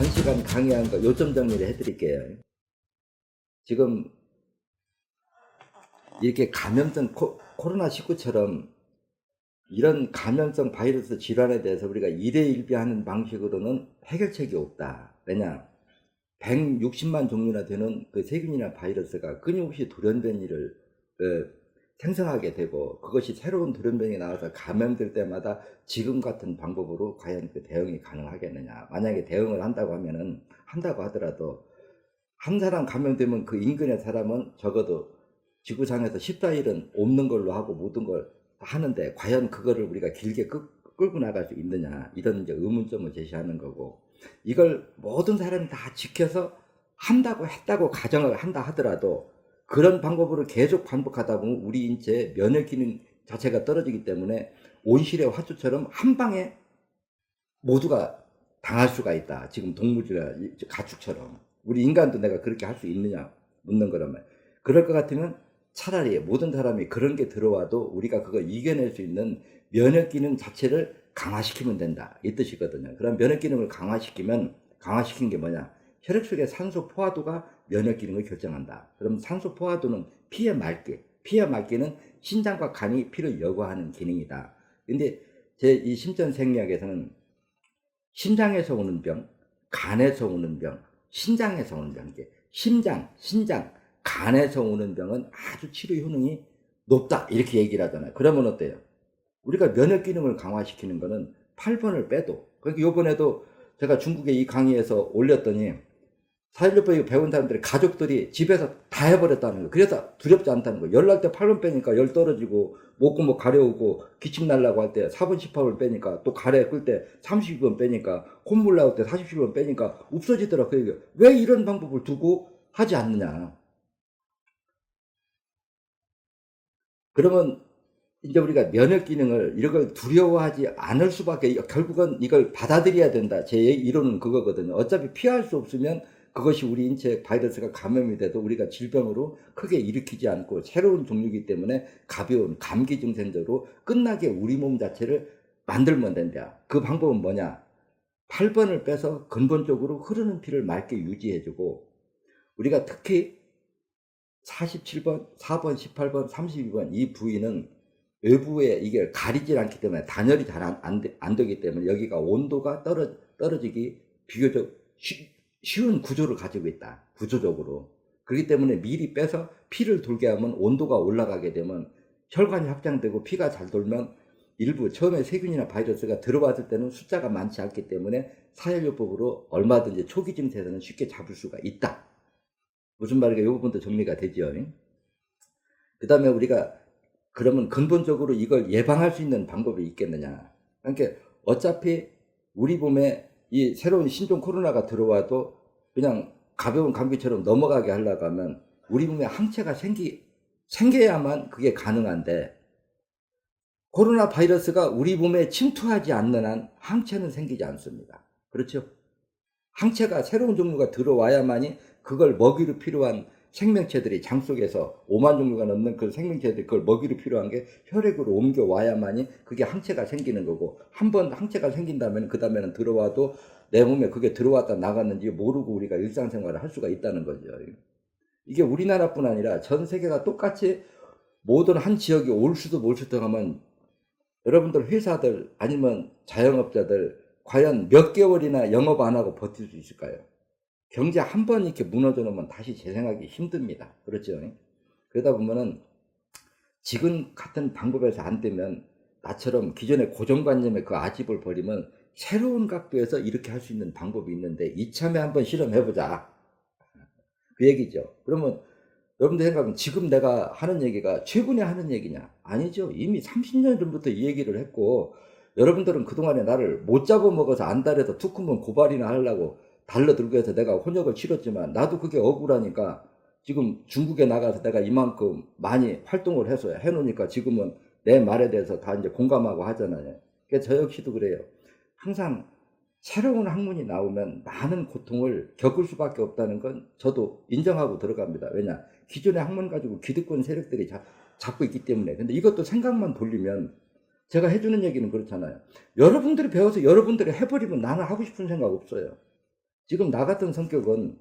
전시간 강의한 거 요점 정리를 해드릴게요. 지금 이렇게 감염성 코로나19처럼 이런 감염성 바이러스 질환에 대해서 우리가 일회일비하는 방식으로는 해결책이 없다. 왜냐? 160만 종류나 되는 그 세균이나 바이러스가 끊임없이 돌연변이를 생성하게 되고, 그것이 새로운 돌연변이가 나와서 감염될 때마다 지금 같은 방법으로 과연 그 대응이 가능하겠느냐. 만약에 대응을 한다고 하더라도 한 사람 감염되면 그 인근의 사람은 적어도 지구상에서 14일은 없는 걸로 하고 모든 걸 하는데, 과연 그거를 우리가 길게 끌고 나갈 수 있느냐, 이런 이제 의문점을 제시하는 거고, 이걸 모든 사람이 다 지켜서 했다고 가정을 한다 하더라도 그런 방법으로 계속 반복하다 보면 우리 인체의 면역 기능 자체가 떨어지기 때문에 온실의 화초처럼 한 방에 모두가 당할 수가 있다. 지금 동물이나 가축처럼. 우리 인간도 내가 그렇게 할 수 있느냐 묻는 거라면, 그럴 것 같으면 차라리 모든 사람이 그런 게 들어와도 우리가 그거 이겨낼 수 있는 면역 기능 자체를 강화시키면 된다, 이 뜻이거든요. 그럼 면역 기능을 강화시킨 게 뭐냐? 혈액 속의 산소 포화도가 면역 기능을 결정한다. 그럼 산소 포화도는 피의 맑기는 신장과 간이 피를 여과하는 기능이다. 근데 제 이 심전생리학에서는 심장에서 오는 병, 간에서 오는 병, 신장에서 오는 병, 이게 신장, 간에서 오는 병은 아주 치료 효능이 높다, 이렇게 얘기를 하잖아요. 그러면 어때요? 우리가 면역 기능을 강화시키는 거는 8번을 빼도, 그러니까 요번에도 제가 중국에 이 강의에서 올렸더니 4.16 배운 사람들이 가족들이 집에서 다 해버렸다는 거예요. 그래서 두렵지 않다는 거예요. 열 날 때 8번 빼니까 열 떨어지고, 목구멍 가려우고, 기침 날라고 할 때 4번 18번 빼니까, 또 가래 끓 때 32번 빼니까, 콧물 나올 때 47번 빼니까 없어지더라. 그 얘기예요. 왜 이런 방법을 두고 하지 않느냐. 그러면 이제 우리가 면역 기능을, 이런 걸 두려워하지 않을 수밖에, 결국은 이걸 받아들여야 된다. 제 이론은 그거거든요. 어차피 피할 수 없으면 그것이 우리 인체에 바이러스가 감염이 돼도 우리가 질병으로 크게 일으키지 않고, 새로운 종류이기 때문에 가벼운 감기 증상대로 끝나게 우리 몸 자체를 만들면 된다. 그 방법은 뭐냐? 8번을 빼서 근본적으로 흐르는 피를 맑게 유지해주고, 우리가 특히 47번, 4번, 18번, 32번 이 부위는 외부에 이게 가리질 않기 때문에, 단열이 잘 안 되기 때문에 여기가 온도가 떨어지기 비교적 쉬운 구조를 가지고 있다, 구조적으로. 그렇기 때문에 미리 빼서 피를 돌게 하면 온도가 올라가게 되면 혈관이 확장되고, 피가 잘 돌면 일부 처음에 세균이나 바이러스가 들어왔을 때는 숫자가 많지 않기 때문에 사혈요법으로 얼마든지 초기 증세에서는 쉽게 잡을 수가 있다. 무슨 말인가, 이 부분도 정리가 되죠. 그 다음에 우리가 그러면 근본적으로 이걸 예방할 수 있는 방법이 있겠느냐. 그러니까 어차피 우리 몸에 이 새로운 신종 코로나가 들어와도 그냥 가벼운 감기처럼 넘어가게 하려고 하면 우리 몸에 항체가 생겨야만 그게 가능한데, 코로나 바이러스가 우리 몸에 침투하지 않는 한 항체는 생기지 않습니다. 그렇죠? 항체가, 새로운 종류가 들어와야만이 그걸 먹이로 필요한 생명체들이, 장 속에서 5만 종류가 넘는 그 생명체들이 그걸 먹이로 필요한 게 혈액으로 옮겨와야만이 그게 항체가 생기는 거고, 한번 항체가 생긴다면 그 다음에는 들어와도 내 몸에 그게 들어왔다 나갔는지 모르고 우리가 일상생활을 할 수가 있다는 거죠. 이게 우리나라뿐 아니라 전 세계가 똑같이 모든 한 지역이 올 수도 못 수도 하면, 여러분들 회사들 아니면 자영업자들 과연 몇 개월이나 영업 안 하고 버틸 수 있을까요? 경제 한 번 이렇게 무너져 놓으면 다시 재생하기 힘듭니다. 그렇죠? 그러다 보면은 지금 같은 방법에서 안 되면, 나처럼 기존의 고정관념의 그 아집을 버리면 새로운 각도에서 이렇게 할 수 있는 방법이 있는데 이참에 한번 실험해보자, 그 얘기죠. 그러면 여러분들 생각하면 지금 내가 하는 얘기가 최근에 하는 얘기냐? 아니죠. 이미 30년 전부터 이 얘기를 했고, 여러분들은 그동안에 나를 못 잡아먹어서 안달해서 투쿠먼 고발이나 하려고 달러들고 해서 내가 혼역을 치렀지만, 나도 그게 억울하니까 지금 중국에 나가서 내가 이만큼 많이 활동을 해서 해놓으니까 지금은 내 말에 대해서 다 이제 공감하고 하잖아요. 그러니까 저 역시도 그래요. 항상 새로운 학문이 나오면 많은 고통을 겪을 수밖에 없다는 건 저도 인정하고 들어갑니다. 왜냐? 기존의 학문 가지고 기득권 세력들이 잡고 있기 때문에. 근데 이것도 생각만 돌리면, 제가 해주는 얘기는 그렇잖아요. 여러분들이 배워서 여러분들이 해버리면 나는 하고 싶은 생각 없어요. 지금 나 같은 성격은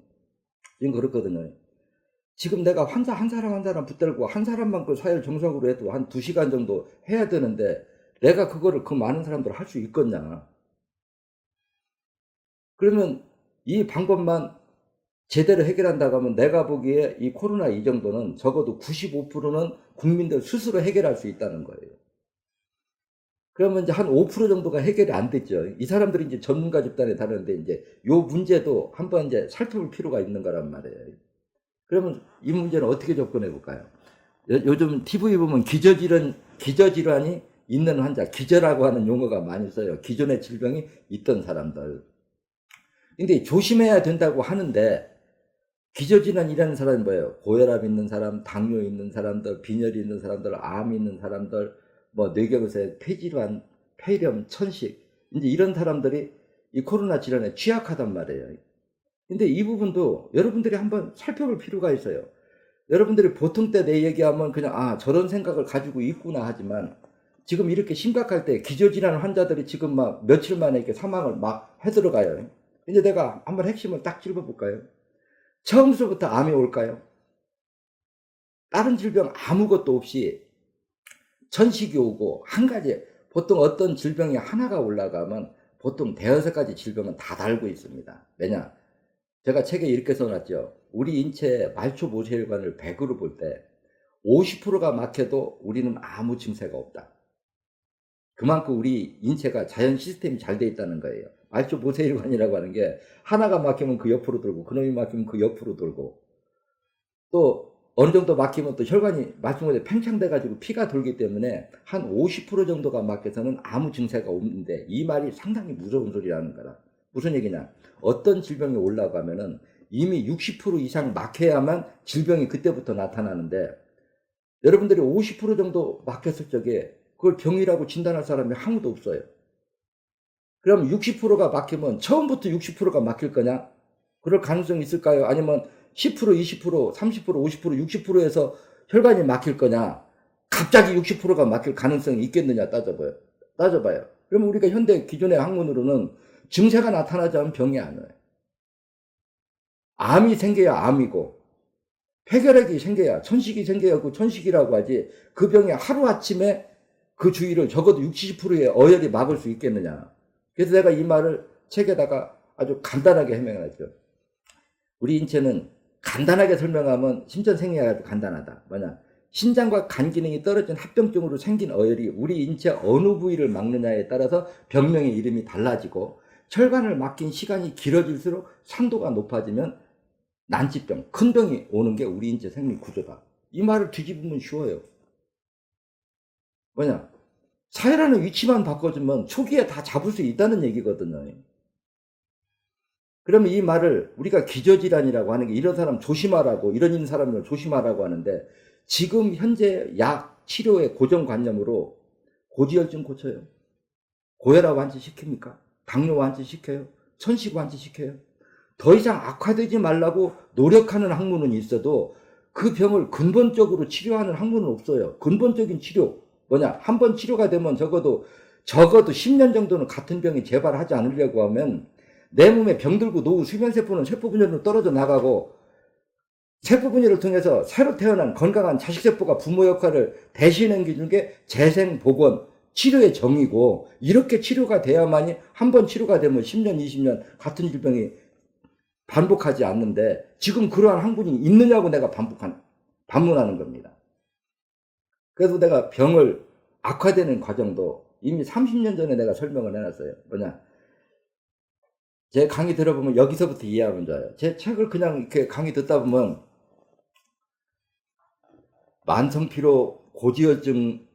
지금 그렇거든요. 지금 내가 환자 한 사람 한 사람 붙들고 한 사람만 그 사회를 정상으로 해도 한 2시간 정도 해야 되는데 내가 그거를 그 많은 사람들 할 수 있겠냐. 그러면 이 방법만 제대로 해결한다고 하면 내가 보기에 이 코로나 이 정도는 적어도 95%는 국민들 스스로 해결할 수 있다는 거예요. 그러면 이제 한 5% 정도가 해결이 안 됐죠. 이 사람들이 이제 전문가 집단에 다르는데 이제 요 문제도 한번 이제 살펴볼 필요가 있는 거란 말이에요. 그러면 이 문제는 어떻게 접근해 볼까요? 요즘 TV 보면 기저질환이 있는 환자, 기저라고 하는 용어가 많이 써요. 기존의 질병이 있던 사람들. 근데 조심해야 된다고 하는데 기저질환이라는 사람이 뭐예요? 고혈압 있는 사람, 당뇨 있는 사람들, 빈혈이 있는 사람들, 암 있는 사람들, 뭐 뇌경색, 폐질환, 폐렴, 천식, 이제 이런 사람들이 이 코로나 질환에 취약하단 말이에요. 근데 이 부분도 여러분들이 한번 살펴볼 필요가 있어요. 여러분들이 보통 때 내 얘기하면 그냥 저런 생각을 가지고 있구나 하지만 지금 이렇게 심각할 때 기저질환 환자들이 지금 막 며칠 만에 이렇게 사망을 막 해들어가요. 이제 내가 한번 핵심을 딱 짚어볼까요? 처음서부터 암이 올까요? 다른 질병 아무것도 없이 천식이 오고 한 가지, 보통 어떤 질병이 하나가 올라가면 보통 대여섯 가지 질병은 다 달고 있습니다. 왜냐? 제가 책에 이렇게 써놨죠. 우리 인체 말초 모세혈관을 100으로 볼 때 50%가 막혀도 우리는 아무 증세가 없다. 그만큼 우리 인체가 자연 시스템이 잘 돼 있다는 거예요. 말초 모세혈관이라고 하는 게 하나가 막히면 그 옆으로 돌고 그놈이 막히면 그 옆으로 돌고 또 어느 정도 막히면 또 혈관이 마찬가지로 팽창돼 가지고 피가 돌기 때문에 한 50% 정도가 막혀서는 아무 증세가 없는데 이 말이 상당히 무서운 소리라는 거라. 무슨 얘기냐? 어떤 질병이 올라가면은 이미 60% 이상 막혀야만 질병이 그때부터 나타나는데 여러분들이 50% 정도 막혔을 적에 그걸 병이라고 진단할 사람이 아무도 없어요. 그럼 60%가 막히면 처음부터 60%가 막힐 거냐? 그럴 가능성이 있을까요? 아니면 10%, 20%, 30%, 50%, 60%에서 혈관이 막힐 거냐? 갑자기 60%가 막힐 가능성이 있겠느냐 따져봐요. 그러면 우리가 현대 기존의 학문으로는 증세가 나타나지 않으면 병이 아니에요. 암이 생겨야 암이고 폐결핵이 생겨야 천식이 생겨야 그 천식이라고 하지 그 병이 하루아침에 그 주위를 적어도 60, 70%의 어혈이 막을 수 있겠느냐. 그래서 내가 이 말을 책에다가 아주 간단하게 해명하죠. 우리 인체는 간단하게 설명하면 심전생리학이 아주 간단하다. 뭐냐? 신장과 간 기능이 떨어진 합병증으로 생긴 어혈이 우리 인체 어느 부위를 막느냐에 따라서 병명의 이름이 달라지고 혈관을 막힌 시간이 길어질수록 상도가 높아지면 난치병, 큰 병이 오는 게 우리 인체 생리 구조다. 이 말을 뒤집으면 쉬워요. 뭐냐? 사회라는 위치만 바꿔주면 초기에 다 잡을 수 있다는 얘기거든요. 그러면 이 말을 우리가 기저질환이라고 하는 게 이런 사람 조심하라고, 이런 사람을 조심하라고 하는데 지금 현재 약 치료의 고정관념으로 고지혈증 고쳐요. 고혈압 완치시킵니까? 당뇨 완치시켜요? 천식 완치시켜요? 더 이상 악화되지 말라고 노력하는 학문은 있어도 그 병을 근본적으로 치료하는 학문은 없어요. 근본적인 치료 뭐냐? 한번 치료가 되면 적어도 10년 정도는 같은 병이 재발하지 않으려고 하면 내 몸에 병들고 노후 수면세포는 세포분열로 떨어져 나가고 세포분열을 통해서 새로 태어난 건강한 자식세포가 부모 역할을 대신해주는 게 재생복원 치료의 정의고 이렇게 치료가 돼야만이 한번 치료가 되면 10년 20년 같은 질병이 반복하지 않는데 지금 그러한 학문이 있느냐고 내가 반문하는 겁니다. 그래서 내가 병을 악화되는 과정도 이미 30년 전에 내가 설명을 해놨어요. 뭐냐? 제 강의 들어보면 여기서부터 이해하면 좋아요. 제 책을 그냥 이렇게 강의 듣다 보면 만성피로, 고지혈증,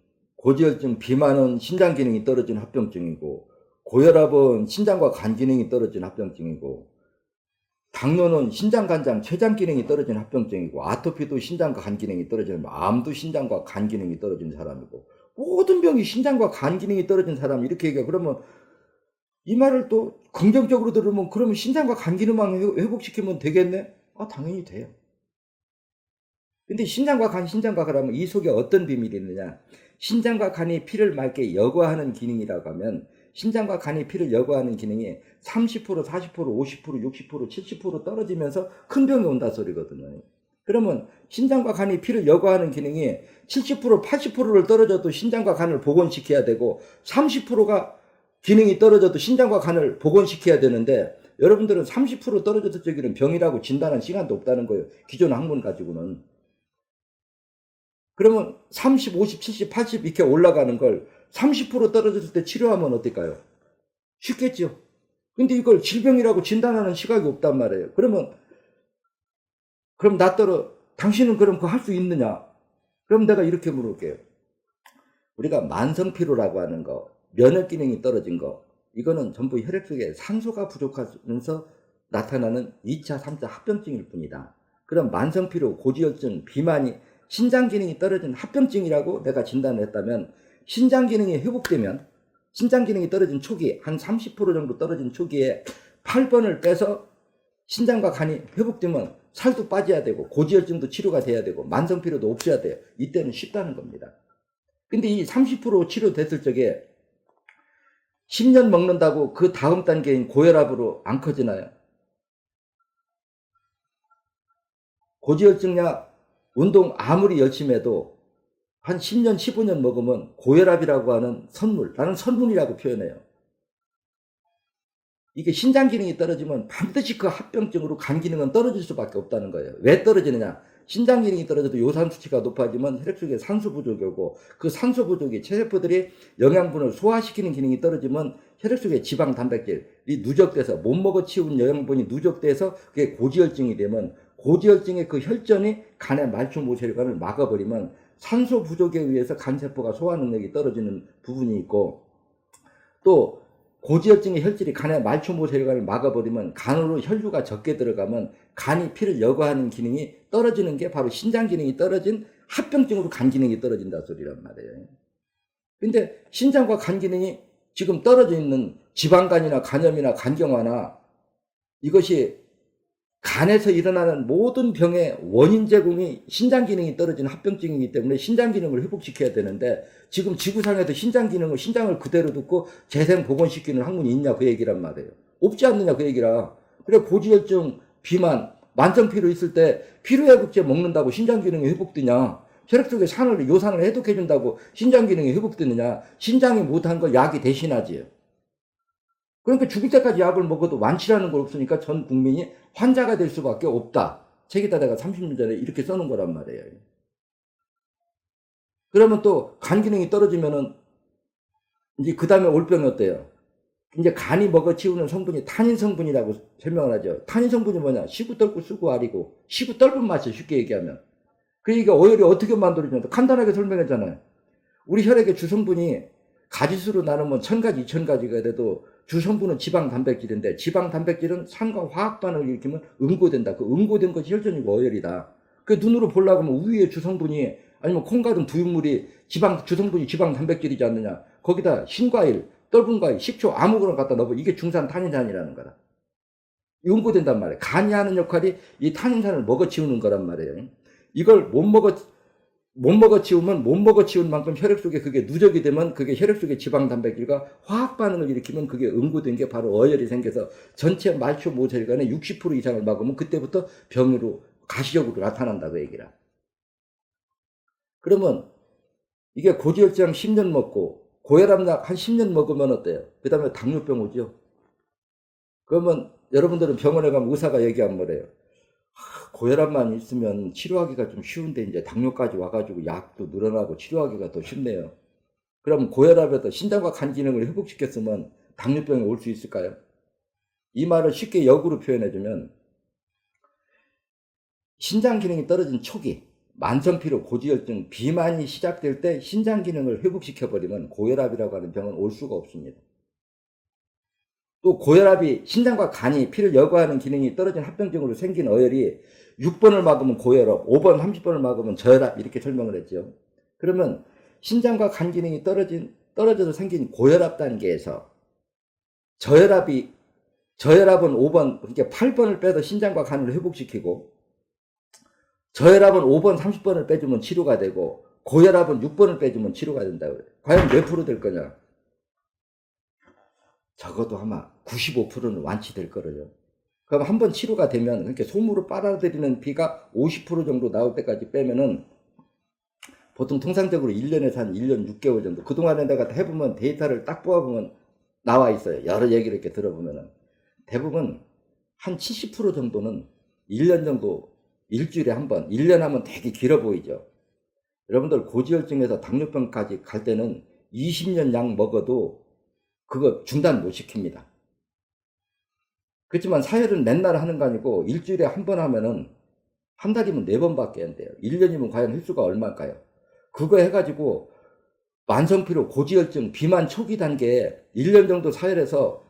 비만은 신장 기능이 떨어진 합병증이고 고혈압은 신장과 간 기능이 떨어진 합병증이고 당뇨는 신장, 간장, 췌장 기능이 떨어진 합병증이고 아토피도 신장과 간 기능이 떨어지는 암도 신장과 간 기능이 떨어진 사람이고 모든 병이 신장과 간 기능이 떨어진 사람 이렇게 얘기해. 그러면 이 말을 또 긍정적으로 들으면 그러면 신장과 간 기능만 회복시키면 되겠네? 당연히 돼요. 근데 신장과 간하면 이 속에 어떤 비밀이 있느냐? 신장과 간이 피를 맑게 여과하는 기능이라고 하면 신장과 간이 피를 여과하는 기능이 30%, 40%, 50%, 60%, 70% 떨어지면서 큰 병이 온다 소리거든요. 그러면 신장과 간이 피를 여과하는 기능이 70%, 80%를 떨어져도 신장과 간을 복원시켜야 되고 30%가 기능이 떨어져도 신장과 간을 복원시켜야 되는데 여러분들은 30% 떨어져서 저기는 병이라고 진단한 시간도 없다는 거예요. 기존 학문 가지고는. 그러면 30, 50, 70, 80 이렇게 올라가는 걸 30% 떨어졌을 때 치료하면 어떨까요? 쉽겠죠. 근데 이걸 질병이라고 진단하는 시각이 없단 말이에요. 그럼 나더러 당신은 그럼 그거 할 수 있느냐? 그럼 내가 이렇게 물을게요. 우리가 만성피로라고 하는 거, 면역 기능이 떨어진 거, 이거는 전부 혈액 속에 산소가 부족하면서 나타나는 2차, 3차 합병증일 뿐이다. 그럼 만성피로, 고지혈증, 비만이 신장 기능이 떨어진 합병증이라고 내가 진단을 했다면 신장 기능이 회복되면 신장 기능이 떨어진 초기, 한 30% 정도 떨어진 초기에 8번을 빼서 신장과 간이 회복되면 살도 빠져야 되고 고지혈증도 치료가 돼야 되고 만성피로도 없어야 돼요. 이때는 쉽다는 겁니다. 근데 이 30% 치료됐을 적에 10년 먹는다고 그 다음 단계인 고혈압으로 안 커지나요? 고지혈증약 운동 아무리 열심히 해도 한 10년, 15년 먹으면 고혈압이라고 하는 선물, 나는 선물이라고 표현해요. 이게 신장 기능이 떨어지면 반드시 그 합병증으로 간 기능은 떨어질 수밖에 없다는 거예요. 왜 떨어지느냐? 신장 기능이 떨어져도 요산 수치가 높아지면 혈액 속에 산소 부족이 오고 그 산소 부족이 체세포들이 영양분을 소화시키는 기능이 떨어지면 혈액 속에 지방 단백질이 누적돼서 못 먹어 치운 영양분이 누적돼서 그게 고지혈증이 되면 고지혈증의 그 혈전이 간의 말초 모세혈관을 막아버리면 산소 부족에 의해서 간세포가 소화 능력이 떨어지는 부분이 있고 또 고지혈증의 혈질이 간의 말초모세혈관을 막아버리면 간으로 혈류가 적게 들어가면 간이 피를 여과하는 기능이 떨어지는 게 바로 신장 기능이 떨어진 합병증으로 간 기능이 떨어진다 소리란 말이에요. 근데 신장과 간 기능이 지금 떨어져 있는 지방간이나 간염이나 간경화나 이것이 간에서 일어나는 모든 병의 원인 제공이 신장 기능이 떨어진 합병증이기 때문에 신장 기능을 회복시켜야 되는데 지금 지구상에도 신장을 그대로 두고 재생 복원시키는 학문이 있냐 그 얘기란 말이에요. 없지 않느냐 그 얘기라. 그래 고지혈증, 비만, 만성피로 있을 때 피로회복제 먹는다고 신장 기능이 회복되냐? 혈액 속에 요산을 해독해준다고 신장 기능이 회복되느냐? 신장이 못한 걸 약이 대신하지. 그러니까 죽을 때까지 약을 먹어도 완치라는 걸 없으니까 전 국민이 환자가 될 수밖에 없다. 책에다 내가 30년 전에 이렇게 써놓은 거란 말이에요. 그러면 또 간 기능이 떨어지면은 이제 그 다음에 올 병이 어때요? 이제 간이 먹어치우는 성분이 탄닌 성분이라고 설명을 하죠. 탄닌 성분이 뭐냐? 시구떨고 수구알이고 시구떫은 맛이에요. 쉽게 얘기하면. 그러니까 오열이 어떻게 만들어지냐? 간단하게 설명했잖아요. 우리 혈액의 주성분이 가지수로 나누면 1000가지, 2000가지가 돼도 주성분은 지방 단백질인데 지방 단백질은 산과 화학 반응을 일으키면 응고된다. 그 응고된 것이 혈전이고 어혈이다. 그 눈으로 보려고 하면 우유의 주성분이 아니면 콩 같은 두유물이 주성분이 지방 단백질이지 않느냐. 거기다 신과일, 떫은 과일, 식초 아무거나 갖다 넣어 이게 중산 탄닌산이라는 거다. 응고된단 말이에요. 간이 하는 역할이 이 탄닌산을 먹어치우는 거란 말이에요. 이걸 못 먹어치우면 못 먹어치운 만큼 혈액 속에 그게 누적이 되면 그게 혈액 속의 지방 단백질과 화학 반응을 일으키면 그게 응고된 게 바로 어혈이 생겨서 전체 말초 모세혈관의 60% 이상을 막으면 그때부터 병으로 가시적으로 나타난다 그 얘기라. 그러면 이게 고지혈증 10년 먹고 고혈압약 한 10년 먹으면 어때요? 그 다음에 당뇨병 오죠. 그러면 여러분들은 병원에 가면 의사가 얘기한 거래요. 고혈압만 있으면 치료하기가 좀 쉬운데 이제 당뇨까지 와가지고 약도 늘어나고 치료하기가 더 쉽네요. 그럼 고혈압에서 신장과 간 기능을 회복시켰으면 당뇨병이 올 수 있을까요? 이 말을 쉽게 역으로 표현해주면 신장 기능이 떨어진 초기, 만성피로, 고지혈증, 비만이 시작될 때 신장 기능을 회복시켜버리면 고혈압이라고 하는 병은 올 수가 없습니다. 또 고혈압이 신장과 간이 피를 여과하는 기능이 떨어진 합병증으로 생긴 어혈이 6번을 막으면 고혈압, 5번, 30번을 막으면 저혈압 이렇게 설명을 했죠. 그러면 신장과 간 기능이 떨어져서 생긴 고혈압 단계에서 저혈압은 5번, 그러니까 8번을 빼서 신장과 간을 회복시키고 저혈압은 5번, 30번을 빼주면 치료가 되고 고혈압은 6번을 빼주면 치료가 된다고 그래요. 과연 몇 프로 될 거냐? 적어도 아마 95%는 완치될 거예요. 그럼 한번 치료가 되면 그렇게 손으로 빨아들이는 피가 50% 정도 나올 때까지 빼면은 보통 통상적으로 1년에서 한 1년 6개월 정도. 그동안에 내가 해보면 데이터를 딱 뽑아보면 나와 있어요. 여러 얘기를 이렇게 들어보면은. 대부분 한 70% 정도는 1년 정도, 일주일에 한 번, 1년 하면 되게 길어 보이죠. 여러분들 고지혈증에서 당뇨병까지 갈 때는 20년 약 먹어도 그거 중단 못 시킵니다. 그렇지만 사혈은 맨날 하는 거 아니고 일주일에 한 번 하면은 한 달이면 4번밖에 안 돼요. 1년이면 과연 횟수가 얼마일까요? 그거 해가지고 만성피로, 고지혈증, 비만 초기 단계에 1년 정도 사혈해서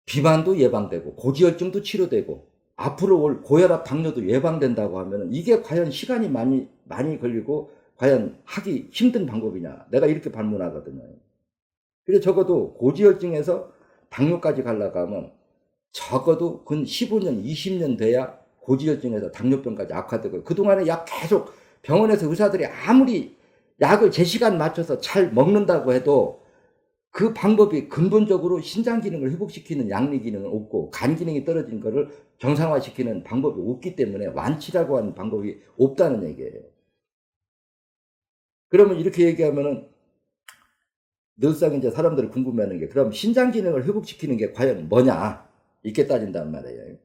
비만도 예방되고 고지혈증도 치료되고 앞으로 올 고혈압, 당뇨도 예방된다고 하면 이게 과연 시간이 많이 걸리고 과연 하기 힘든 방법이냐, 내가 이렇게 반문하거든요. 그래서 적어도 고지혈증에서 당뇨까지 가려고 하면 적어도 근 15년, 20년 돼야 고지혈증에서 당뇨병까지 악화되고, 그동안에 약 계속 병원에서 의사들이 아무리 약을 제 시간 맞춰서 잘 먹는다고 해도 그 방법이 근본적으로 신장 기능을 회복시키는 양리 기능은 없고 간 기능이 떨어진 거를 정상화시키는 방법이 없기 때문에 완치라고 하는 방법이 없다는 얘기예요. 그러면 이렇게 얘기하면은 늘상 이제 사람들이 궁금해하는 게, 그럼 신장 기능을 회복시키는 게 과연 뭐냐, 이렇게 따진단 말이에요.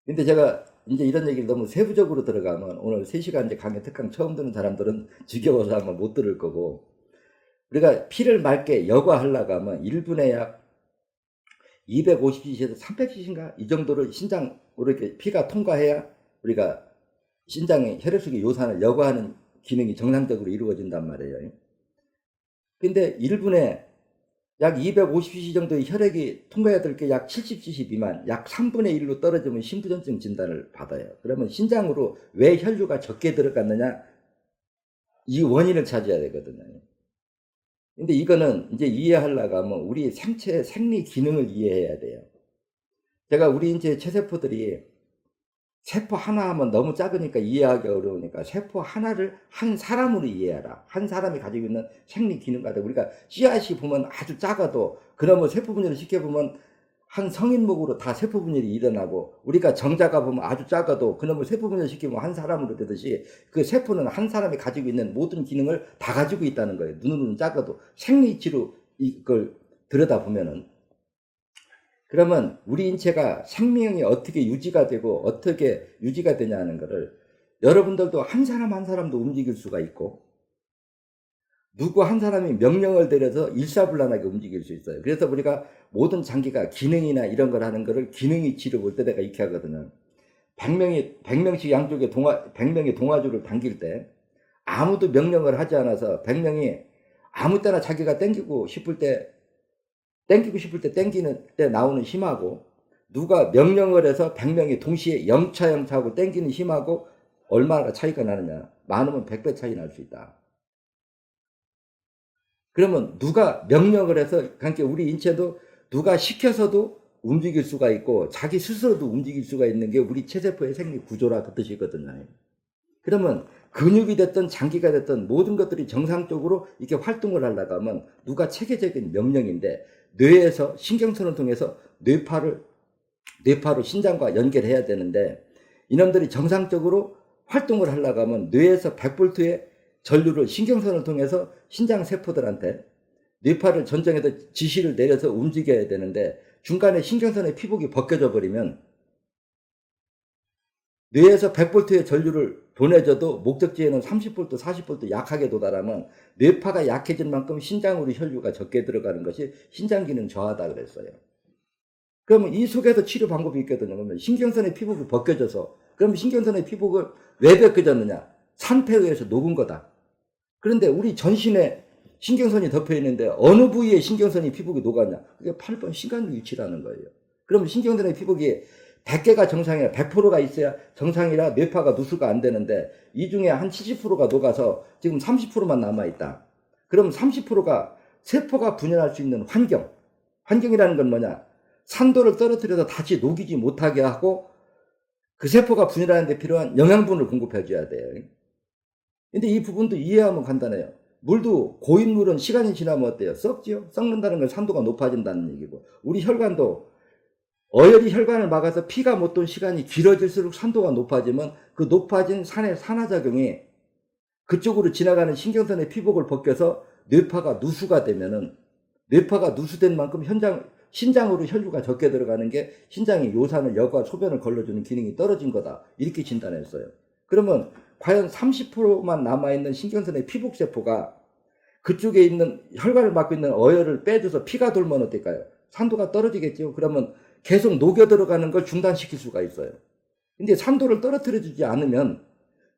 근데 제가 이제 이런 얘기를 너무 세부적으로 들어가면 오늘 3시간 이제 강의 특강 처음 듣는 사람들은 지겨워서 아마 못 들을 거고, 우리가 피를 맑게 여과하려고 하면 1분에 약 250cc에서 300cc인가 이 정도를 신장으로 이렇게 피가 통과해야 우리가 신장의 혈액 속의 요산을 여과하는 기능이 정상적으로 이루어진단 말이에요. 근데 1분에 약 250cc 정도의 혈액이 통과해야 될 게 약 70cc 미만, 약 3분의 1로 떨어지면 심부전증 진단을 받아요. 그러면 신장으로 왜 혈류가 적게 들어갔느냐, 이 원인을 찾아야 되거든요. 근데 이거는 이제 이해하려고 하면 우리 생체의 생리 기능을 이해해야 돼요. 제가 우리 인체 체세포들이 세포 하나 하면 너무 작으니까 이해하기 어려우니까 세포 하나를 한 사람으로 이해하라. 한 사람이 가지고 있는 생리 기능과 우리가 씨앗이 보면 아주 작아도 그러면 세포 분열을 시켜보면 한 성인목으로 다 세포 분열이 일어나고, 우리가 정자가 보면 아주 작아도 그놈을 세포 분열 시키면 한 사람으로 되듯이 그 세포는 한 사람이 가지고 있는 모든 기능을 다 가지고 있다는 거예요. 눈으로는 작아도 생리치로 이걸 들여다보면은. 그러면 우리 인체가 생명이 어떻게 유지가 되고 어떻게 유지가 되냐는 거를 여러분들도 한 사람 한 사람도 움직일 수가 있고, 누구 한 사람이 명령을 내려서 일사불란하게 움직일 수 있어요. 그래서 우리가 모든 장기가 기능이나 이런 걸 하는 거를 기능이 치료 볼 때 내가 이렇게 하거든요. 100명씩 양쪽에 100명의 동아줄을 당길 때 아무도 명령을 하지 않아서 100명이 아무 때나 자기가 땡기고 싶을 때 땡기는 때 나오는 힘하고, 누가 명령을 해서 100명이 동시에 영차하고 땡기는 힘하고 얼마나 차이가 나느냐, 많으면 100배 차이 날 수 있다. 그러면 누가 명령을 해서, 그러니까 우리 인체도 누가 시켜서도 움직일 수가 있고 자기 스스로도 움직일 수가 있는 게 우리 체세포의 생리 구조라 그 뜻이거든요. 그러면 근육이 됐든 장기가 됐든 모든 것들이 정상적으로 이렇게 활동을 하려고 하면 누가 체계적인 명령인데, 뇌에서 신경선을 통해서 뇌파로 신장과 연결해야 되는데, 이놈들이 정상적으로 활동을 하려고 하면 뇌에서 100볼트의 전류를 신경선을 통해서 신장 세포들한테 뇌파를 전정해서 지시를 내려서 움직여야 되는데, 중간에 신경선의 피복이 벗겨져 버리면 뇌에서 100볼트의 전류를 보내줘도 목적지에는 30볼트, 40볼트 약하게 도달하면 뇌파가 약해진 만큼 신장으로 혈류가 적게 들어가는 것이 신장 기능 저하다 그랬어요. 그러면 이 속에서 치료 방법이 있거든요. 그러면 신경선의 피복이 벗겨져서, 그럼 신경선의 피복을 왜 벗겨졌느냐? 산패에 의해서 녹은 거다. 그런데 우리 전신에 신경선이 덮여 있는데 어느 부위에 신경선이 피복이 녹았냐? 그게 8번 신간 위치라는 거예요. 그럼 신경선의 피복이 100개가 정상이라 100%가 있어야 정상이라 뇌파가 누수가 안 되는데, 이 중에 한 70%가 녹아서 지금 30%만 남아있다. 그럼 30%가 세포가 분열할 수 있는 환경이라는 건 뭐냐? 산도를 떨어뜨려서 다시 녹이지 못하게 하고 그 세포가 분열하는 데 필요한 영양분을 공급해 줘야 돼요. 근데 이 부분도 이해하면 간단해요. 물도 고인물은 시간이 지나면 어때요? 썩지요? 썩는다는 건 산도가 높아진다는 얘기고, 우리 혈관도 어혈이 혈관을 막아서 피가 못 돈 시간이 길어질수록 산도가 높아지면 그 높아진 산의 산화작용이 그쪽으로 지나가는 신경선의 피복을 벗겨서 뇌파가 누수가 되면은, 뇌파가 누수된 만큼 신장으로 혈류가 적게 들어가는 게 신장이 요산을 여과 소변을 걸러주는 기능이 떨어진 거다, 이렇게 진단했어요. 그러면 과연 30%만 남아있는 신경선의 피복세포가 그쪽에 있는 혈관을 막고 있는 어혈을 빼줘서 피가 돌면 어떨까요? 산도가 떨어지겠죠. 그러면 계속 녹여 들어가는 걸 중단시킬 수가 있어요. 근데 산도를 떨어뜨려 주지 않으면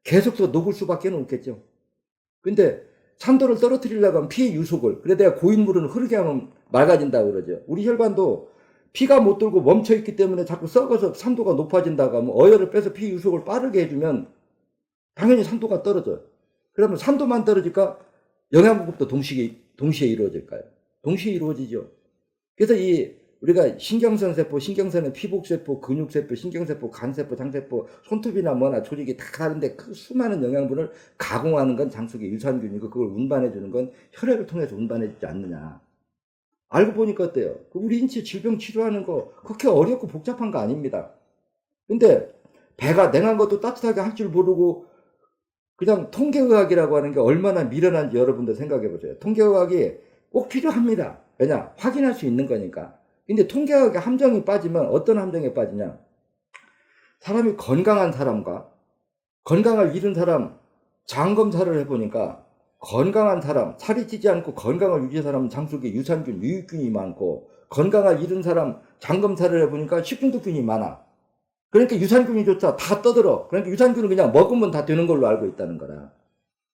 계속해서 녹을 수밖에 없겠죠. 근데 산도를 떨어뜨리려고 하면 피의 유속을, 그래 내가 고인물은 흐르게 하면 맑아진다고 그러죠. 우리 혈관도 피가 못 돌고 멈춰있기 때문에 자꾸 썩어서 산도가 높아진다고 하면 어혈을 빼서 피 유속을 빠르게 해주면 당연히 산도가 떨어져요. 그러면 산도만 떨어질까? 영양 공급도 동시에 이루어질까요? 동시에 이루어지죠. 그래서 우리가 신경선 세포, 신경선의 피복세포, 근육세포, 신경세포, 간세포, 장세포, 손톱이나 뭐나 조직이 다 다른데 그 수많은 영양분을 가공하는 건 장속의 유산균이고, 그걸 운반해주는 건 혈액을 통해서 운반해주지 않느냐. 알고 보니까 어때요? 우리 인체 질병 치료하는 거 그렇게 어렵고 복잡한 거 아닙니다. 근데 배가 냉한 것도 따뜻하게 할 줄 모르고 그냥 통계의학이라고 하는 게 얼마나 미련한지 여러분들 생각해 보세요. 통계의학이 꼭 필요합니다. 왜냐? 확인할 수 있는 거니까. 근데 통계학의 함정이 빠지면 어떤 함정에 빠지냐? 사람이 건강한 사람과 건강을 잃은 사람 장 검사를 해보니까, 건강한 사람, 살이 찌지 않고 건강을 유지한 사람은 장 속에 유산균, 유익균이 많고, 건강을 잃은 사람 장 검사를 해보니까 식중독균이 많아. 그러니까 유산균이조차 다 떠들어. 그러니까 유산균은 그냥 먹으면 다 되는 걸로 알고 있다는 거라.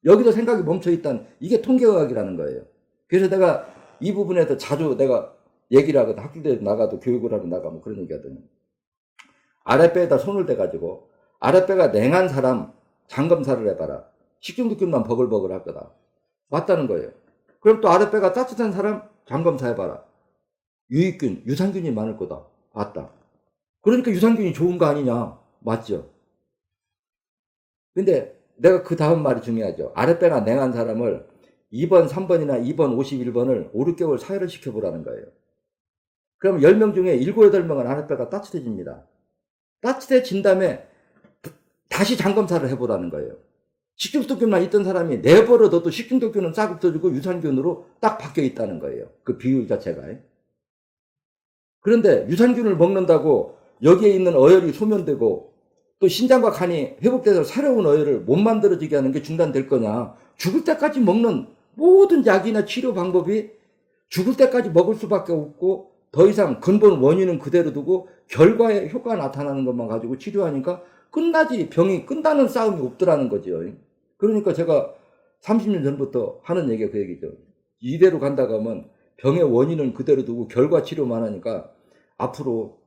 여기도 생각이 멈춰있다는, 이게 통계의학이라는 거예요. 그래서 내가 이 부분에서 자주 내가 얘기를 하거든. 학교에 나가도 교육을 하러 나가면 그런 얘기 하더니, 아랫배에다 손을 대가지고 아랫배가 냉한 사람 장검사를 해봐라. 식중독균만 버글버글 할 거다. 맞다는 거예요. 그럼 또 아랫배가 따뜻한 사람 장검사 해봐라. 유익균, 유산균이 많을 거다. 맞다. 그러니까 유산균이 좋은 거 아니냐. 맞죠? 근데 내가 그 다음 말이 중요하죠. 아랫배가 냉한 사람을 2번, 3번이나 2번, 51번을 5, 6개월 사회를 시켜보라는 거예요. 그럼 10명 중에 7, 8명은 아랫배가 따뜻해집니다. 따뜻해진 다음에 다시 장검사를 해보라는 거예요. 식중독균만 있던 사람이 내버려 둬도 식중독균은 싹 없어지고 유산균으로 딱 바뀌어 있다는 거예요. 그 비율 자체가. 그런데 유산균을 먹는다고 여기에 있는 어혈이 소멸되고 또 신장과 간이 회복돼서 새로운 어혈을 못 만들어지게 하는 게 중단될 거냐. 죽을 때까지 먹는 모든 약이나 치료 방법이 죽을 때까지 먹을 수밖에 없고, 더 이상 근본 원인은 그대로 두고 결과에 효과가 나타나는 것만 가지고 치료하니까 끝나지, 병이 끝나는 싸움이 없더라는 거죠. 그러니까 제가 30년 전부터 하는 얘기가 그 얘기죠. 이대로 간다고 하면 병의 원인은 그대로 두고 결과 치료만 하니까 앞으로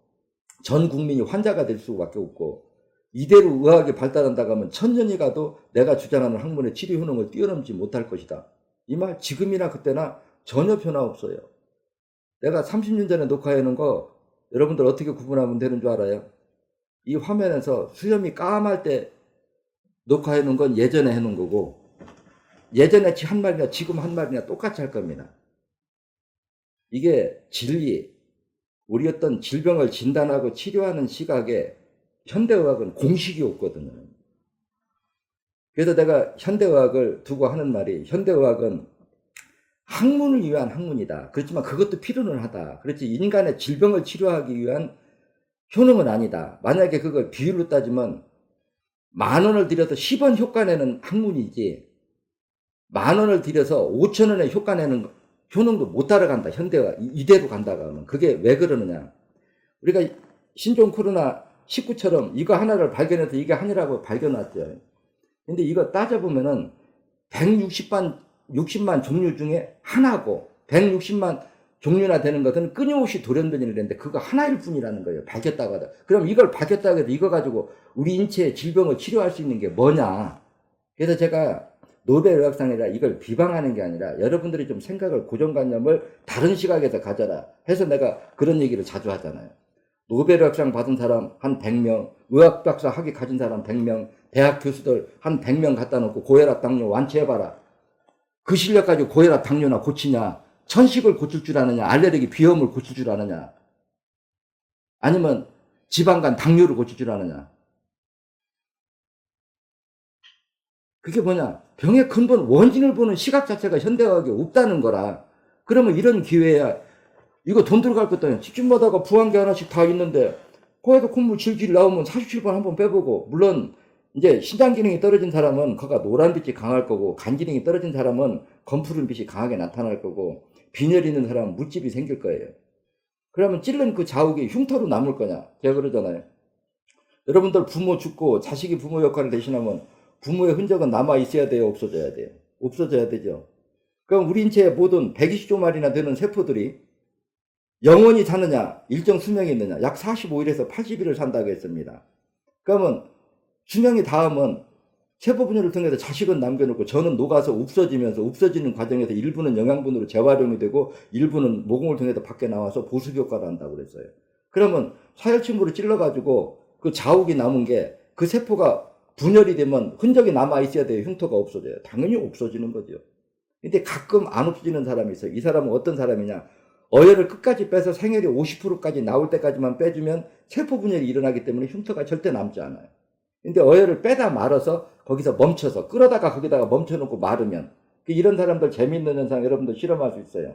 전 국민이 환자가 될 수밖에 없고, 이대로 의학이 발달한다고 하면 천년이 가도 내가 주장하는 학문의 치료 효능을 뛰어넘지 못할 것이다. 이 말 지금이나 그때나 전혀 변화 없어요. 내가 30년 전에 녹화해놓은 거 여러분들 어떻게 구분하면 되는 줄 알아요? 이 화면에서 수염이 까말 때 녹화해놓은 건 예전에 해놓은 거고, 예전에 한 말이나 지금 한 말이나 똑같이 할 겁니다. 이게 진리, 우리 어떤 질병을 진단하고 치료하는 시각에 현대의학은 공식이 없거든요. 그래서 내가 현대의학을 두고 하는 말이, 현대의학은 학문을 위한 학문이다. 그렇지만 그것도 필요는 하다. 그렇지 인간의 질병을 치료하기 위한 효능은 아니다. 만약에 그걸 비율로 따지면 10,000원을 들여서 10원 효과 내는 학문이지, 10,000원을 들여서 5,000원의 효과 내는 효능도 못 따라간다. 현대화 이대로 간다고 하면. 그게 왜 그러느냐. 우리가 신종 코로나 19처럼 이거 하나를 발견해서 이게 아니라고 발견했죠. 근데 이거 따져보면은 160만 종류 중에 하나고, 160만 종류나 되는 것은 끊임없이 돌연변이를 했는데 그거 하나일 뿐이라는 거예요. 밝혔다고 하다. 그럼 이걸 밝혔다고 해도 이거 가지고 우리 인체의 질병을 치료할 수 있는 게 뭐냐. 그래서 제가 노벨 의학상이라 이걸 비방하는 게 아니라 여러분들이 좀 생각을, 고정관념을 다른 시각에서 가져라 해서 내가 그런 얘기를 자주 하잖아요. 노벨 의학상 받은 사람 한 100명, 의학박사 학위 가진 사람 100명, 대학 교수들 한 100명 갖다 놓고 고혈압, 당뇨 완치해봐라. 그 실력 가지고 고혈압, 당뇨나 고치냐? 천식을 고칠 줄 아느냐? 알레르기, 비염을 고칠 줄 아느냐? 아니면 지방간, 당뇨를 고칠 줄 아느냐? 그게 뭐냐? 병의 근본 원인을 보는 시각 자체가 현대과학에 없다는 거라. 그러면 이런 기회야. 이거 돈 들어갈 것도 아니야. 집집마다가 부항기 하나씩 다 있는데 코에서 콧물 질질 나오면 47번 한번 빼보고, 물론 이제 신장 기능이 떨어진 사람은 거가 노란빛이 강할 거고, 간 기능이 떨어진 사람은 검푸른 빛이 강하게 나타날 거고, 빈혈 있는 사람은 물집이 생길 거예요. 그러면 찔른 그 자욱이 흉터로 남을 거냐? 제가 그러잖아요. 여러분들 부모 죽고 자식이 부모 역할을 대신하면 부모의 흔적은 남아 있어야 돼요? 없어져야 돼요? 없어져야 되죠. 그럼 우리 인체의 모든 120조 마리나 되는 세포들이 영원히 사느냐, 일정 수명이 있느냐, 약 45일에서 80일을 산다고 했습니다. 그러면 수명이 닿으면 세포 분열을 통해서 자식은 남겨놓고 저는 녹아서 없어지면서, 없어지는 과정에서 일부는 영양분으로 재활용이 되고 일부는 모공을 통해서 밖에 나와서 보습 효과를 한다고 그랬어요. 그러면 사혈침으로 찔러가지고 그 자욱이 남은 게 그 세포가 분열이 되면 흔적이 남아 있어야 돼요? 흉터가 없어져요? 당연히 없어지는 거죠. 근데 가끔 안 없어지는 사람이 있어요. 이 사람은 어떤 사람이냐? 어혈을 끝까지 빼서 생혈이 50%까지 나올 때까지만 빼주면 세포 분열이 일어나기 때문에 흉터가 절대 남지 않아요. 근데 어혈을 빼다 말아서 거기서 멈춰서 끌어다가 거기다가 멈춰놓고 마르면, 이런 사람들 재미있는 현상 여러분들 실험할 수 있어요.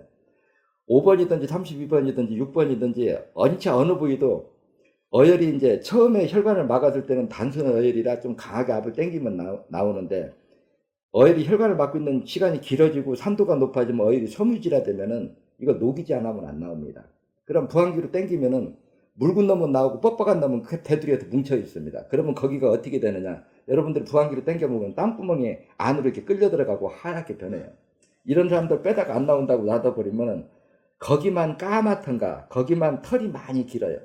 5번이든지 32번이든지 6번이든지 언체 어느 부위도 어혈이 이제 처음에 혈관을 막았을 때는 단순 어혈이라 좀 강하게 압을 당기면 나오는데, 어혈이 혈관을 막고 있는 시간이 길어지고 산도가 높아지면 어혈이 섬유질화 되면은 이거 녹이지 않으면 안 나옵니다. 그럼 부항기로 당기면은 묽은 놈은 나오고 뻑뻑한 놈은 그 테두리에서 뭉쳐 있습니다. 그러면 거기가 어떻게 되느냐? 여러분들이 부항기로 당겨 보면 땀구멍이 안으로 이렇게 끌려 들어가고 하얗게 변해요. 이런 사람들 빼다가 안 나온다고 놔둬버리면은 거기만 까맣던가 거기만 털이 많이 길어요.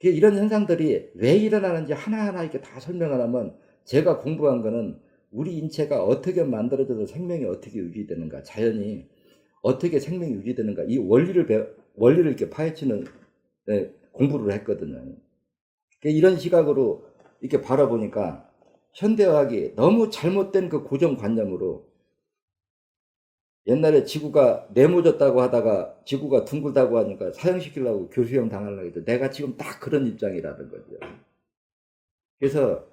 이런 현상들이 왜 일어나는지 하나하나 이렇게 다 설명을 하면, 제가 공부한 거는 우리 인체가 어떻게 만들어져서 생명이 어떻게 유지되는가, 자연이 어떻게 생명이 유지되는가, 이 원리를 이렇게 파헤치는 공부를 했거든요. 이런 시각으로 이렇게 바라보니까 현대의학이 너무 잘못된 그 고정관념으로, 옛날에 지구가 네모졌다고 하다가 지구가 둥글다고 하니까 사형시키려고 교수형 당하려고 해도 내가 지금 딱 그런 입장이라는 거죠. 그래서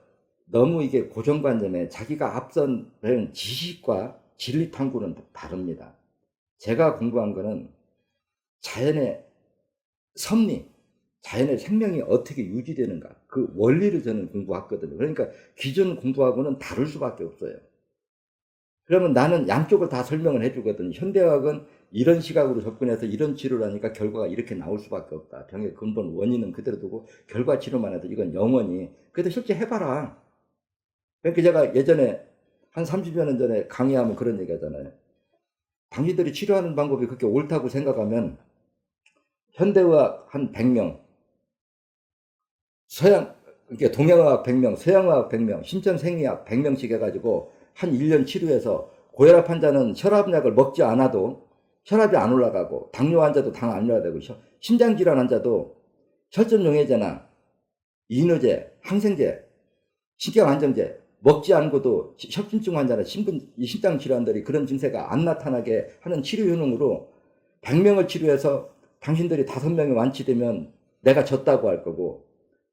너무 이게 고정관념에 자기가 앞선 지식과 진리 탐구는 다릅니다. 제가 공부한 거는 자연의 섭리, 자연의 생명이 어떻게 유지되는가, 그 원리를 저는 공부했거든요. 그러니까 기존 공부하고는 다를 수밖에 없어요. 그러면 나는 양쪽을 다 설명을 해주거든요. 현대의학은 이런 시각으로 접근해서 이런 치료를 하니까 결과가 이렇게 나올 수밖에 없다. 병의 근본 원인은 그대로 두고 결과 치료만 해도 이건 영원히. 그래도 실제 해봐라. 그러니까 제가 예전에 한 30여 년 전에 강의하면 그런 얘기 하잖아요. 당신들이 치료하는 방법이 그렇게 옳다고 생각하면 현대의학 한 100명, 그러니까 동양의학 100명, 서양의학 100명, 신천생리학 100명씩 해가지고 한 1년 치료해서 고혈압 환자는 혈압약을 먹지 않아도 혈압이 안 올라가고, 당뇨 환자도 당 안 올라가고, 심장질환 환자도 혈전용해제나 이뇨제, 항생제, 신경안정제 먹지 않고도 협심증 환자나 심장 질환들이 그런 증세가 안 나타나게 하는 치료 효능으로 100명을 치료해서 당신들이 5명이 완치되면 내가 졌다고 할 거고,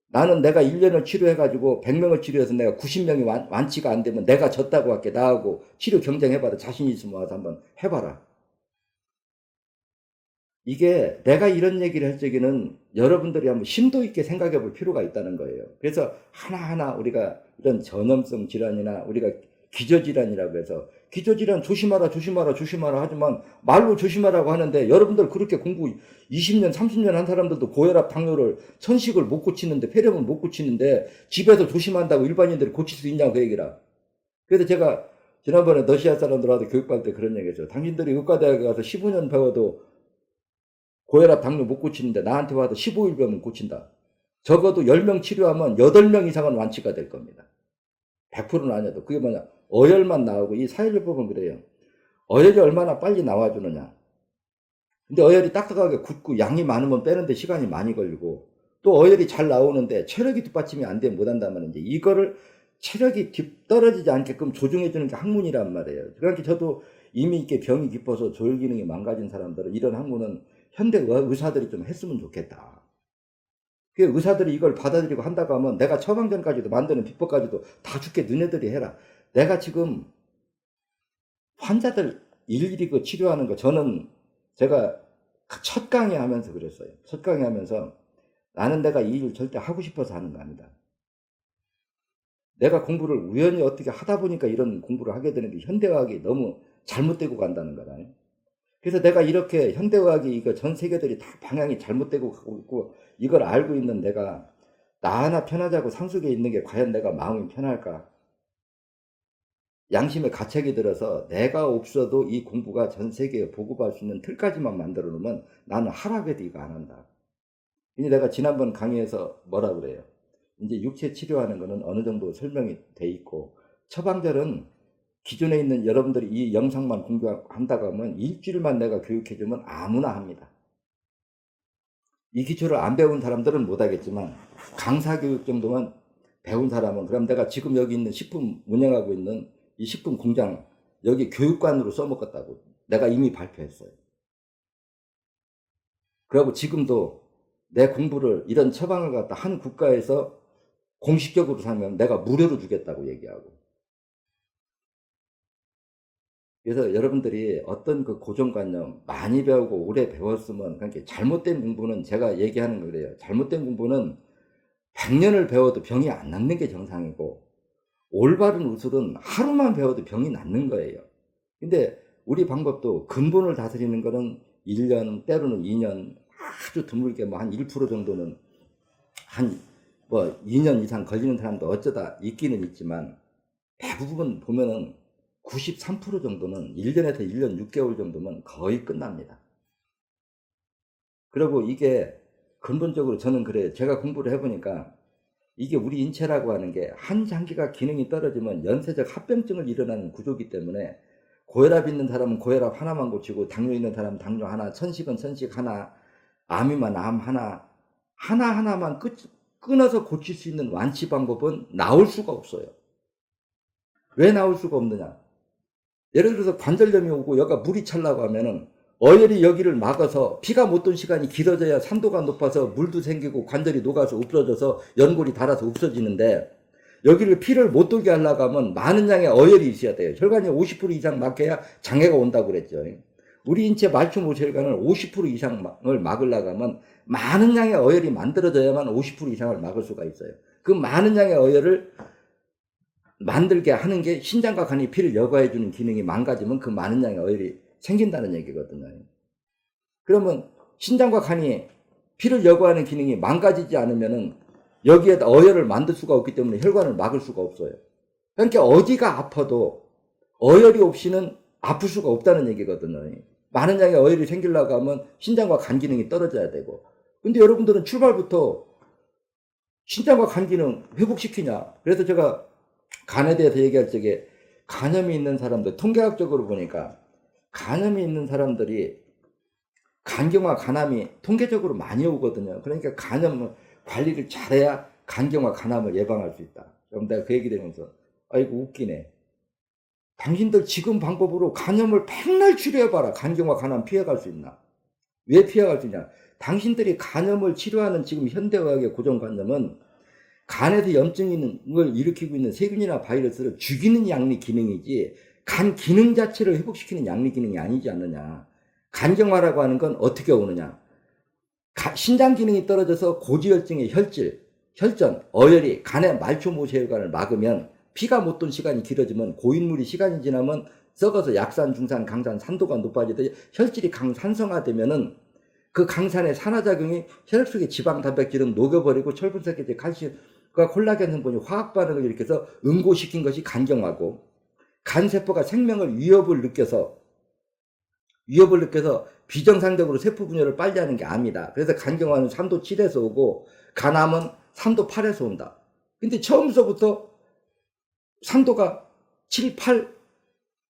나는 내가 1년을 치료해가지고 100명을 치료해서 내가 90명이 완치가 안 되면 내가 졌다고 할게. 나하고 치료 경쟁해봐라. 자신 있으면 와서 한번 해봐라. 이게 내가 이런 얘기를 할 적에는 여러분들이 한번 심도 있게 생각해 볼 필요가 있다는 거예요. 그래서 하나하나 우리가 이런 전염성 질환이나 우리가 기저질환이라고 해서, 기저질환 조심하라 하지만 말로 조심하라고 하는데, 여러분들 그렇게 공부 20년 30년 한 사람들도 고혈압 당뇨를 천식을 못 고치는데, 폐렴을 못 고치는데 집에서 조심한다고 일반인들이 고칠 수 있냐고 그 얘기라. 그래서 제가 지난번에 러시아 사람들하고 교육받을 때 그런 얘기 했어요. 당신들이 의과대학에 가서 15년 배워도 고혈압 당뇨 못 고치는데 나한테 와도 15일 배우면 고친다. 적어도 10명 치료하면 8명 이상은 완치가 될 겁니다. 100%는 아니어도. 그게 뭐냐, 어혈만 나오고, 이 사혈요법은 그래요. 어혈이 얼마나 빨리 나와주느냐. 근데 어혈이 딱딱하게 굳고 양이 많으면 빼는데 시간이 많이 걸리고, 또 어혈이 잘 나오는데 체력이 뒷받침이 안 되면 못한단 말인지, 이거를 체력이 떨어지지 않게끔 조정해 주는 게 학문이란 말이에요. 그러니까 저도 이미 이렇게 병이 깊어서 조혈 기능이 망가진 사람들은 이런 학문은 현대 의사들이 좀 했으면 좋겠다. 그 의사들이 이걸 받아들이고 한다고 하면 내가 처방전까지도 만드는 비법까지도 다 줄게, 너네들이 해라. 내가 지금 환자들 일일이 그 치료하는 거, 저는 제가 첫 강의 하면서 그랬어요. 첫 강의 하면서 나는 내가 이 일을 절대 하고 싶어서 하는 거 아니다. 내가 공부를 우연히 어떻게 하다 보니까 이런 공부를 하게 되는 게 현대의학이 너무 잘못되고 간다는 거잖아요. 그래서 내가 이렇게 현대의학이 이거 전 세계들이 다 방향이 잘못되고 가고 있고 이걸 알고 있는 내가 나 하나 편하자고 산속에 있는 게 과연 내가 마음이 편할까? 양심의 가책이 들어서 내가 없어도 이 공부가 전 세계에 보급할 수 있는 틀까지만 만들어 놓으면 나는 하락해도 이거 안 한다. 이제 내가 지난번 강의에서 뭐라 그래요? 이제 육체 치료하는 거는 어느 정도 설명이 돼 있고 처방전은 기존에 있는 여러분들이 이 영상만 공부한다고 하면 일주일만 내가 교육해주면 아무나 합니다. 이 기초를 안 배운 사람들은 못하겠지만 강사 교육 정도만 배운 사람은, 그럼 내가 지금 여기 있는 식품 운영하고 있는 이 식품 공장 여기 교육관으로 써먹었다고 내가 이미 발표했어요. 그리고 지금도 내 공부를 이런 처방을 갖다 한 국가에서 공식적으로 사면 내가 무료로 주겠다고 얘기하고. 그래서 여러분들이 어떤 그 고정관념 많이 배우고 오래 배웠으면, 그러니까 잘못된 공부는 제가 얘기하는 거 그래요. 잘못된 공부는 100년을 배워도 병이 안 낫는 게 정상이고 올바른 우술은 하루만 배워도 병이 낫는 거예요. 근데 우리 방법도 근본을 다스리는 거는 1년, 때로는 2년, 아주 드물게 뭐 한 1% 정도는 한 뭐 2년 이상 걸리는 사람도 어쩌다 있기는 있지만 대부분 보면은 93% 정도는 1년에서 1년 6개월 정도면 거의 끝납니다. 그리고 이게 근본적으로 저는 그래요. 제가 공부를 해보니까 이게 우리 인체라고 하는 게 한 장기가 기능이 떨어지면 연쇄적 합병증을 일어나는 구조이기 때문에 고혈압 있는 사람은 고혈압 하나만 고치고 당뇨 있는 사람은 당뇨 하나, 천식은 천식 하나, 암이면 암 하나, 하나하나만 끊어서 고칠 수 있는 완치 방법은 나올 수가 없어요. 왜 나올 수가 없느냐? 예를 들어서 관절염이 오고 여기가 물이 차려고 하면은 어혈이 여기를 막아서 피가 못 돈 시간이 길어져야 산도가 높아서 물도 생기고 관절이 녹아서 없어져서 연골이 닳아서 없어지는데, 여기를 피를 못 돌게 하려고 하면 많은 양의 어혈이 있어야 돼요. 혈관이 50% 이상 막혀야 장애가 온다고 그랬죠. 우리 인체 말초모혈관을 50% 이상을 막으려고 하면 많은 양의 어혈이 만들어져야만 50% 이상을 막을 수가 있어요. 그 많은 양의 어혈을 만들게 하는 게 신장과 간이 피를 여과해 주는 기능이 망가지면 그 많은 양의 어혈이 생긴다는 얘기거든요. 그러면 신장과 간이 피를 여과하는 기능이 망가지지 않으면은 여기에다 어혈을 만들 수가 없기 때문에 혈관을 막을 수가 없어요. 그러니까 어디가 아파도 어혈이 없이는 아플 수가 없다는 얘기거든요. 많은 양의 어혈이 생기려고 하면 신장과 간 기능이 떨어져야 되고. 근데 여러분들은 출발부터 신장과 간 기능 회복시키냐? 그래서 제가 간에 대해서 얘기할 적에 간염이 있는 사람들, 통계학적으로 보니까 간염이 있는 사람들이 간경화, 간암이 통계적으로 많이 오거든요. 그러니까 간염 관리를 잘해야 간경화, 간암을 예방할 수 있다. 그럼 내가 그 얘기 들으면서 아이고 웃기네. 당신들 지금 방법으로 간염을 백날 치료해봐라. 간경화, 간암 피해갈 수 있나? 왜 피해갈 수 있냐? 당신들이 간염을 치료하는 지금 현대의학의 고정관념은 간에서 염증을 일으키고 있는 세균이나 바이러스를 죽이는 양리 기능이지 간 기능 자체를 회복시키는 양리 기능이 아니지 않느냐. 간경화라고 하는 건 어떻게 오느냐. 신장 기능이 떨어져서 고지혈증의 혈전, 어혈이 간의 말초모혈관을 막으면 피가 못 돈 시간이 길어지면 고인물이 시간이 지나면 썩어서 약산, 중산, 강산, 산도가 높아지듯이 혈질이 강산성화되면은 그 강산의 산화작용이 혈액 속의 지방, 단백질은 녹여버리고 철분색계, 칼슘과 콜라겐 성분이 화학 반응을 일으켜서 응고시킨 것이 간경화고, 간세포가 생명을 위협을 느껴서 비정상적으로 세포 분열을 빨리 하는 게 암이다. 그래서 간경화는 3도 7에서 오고 간암은 3도 8에서 온다. 근데 처음서부터 3도가 7, 8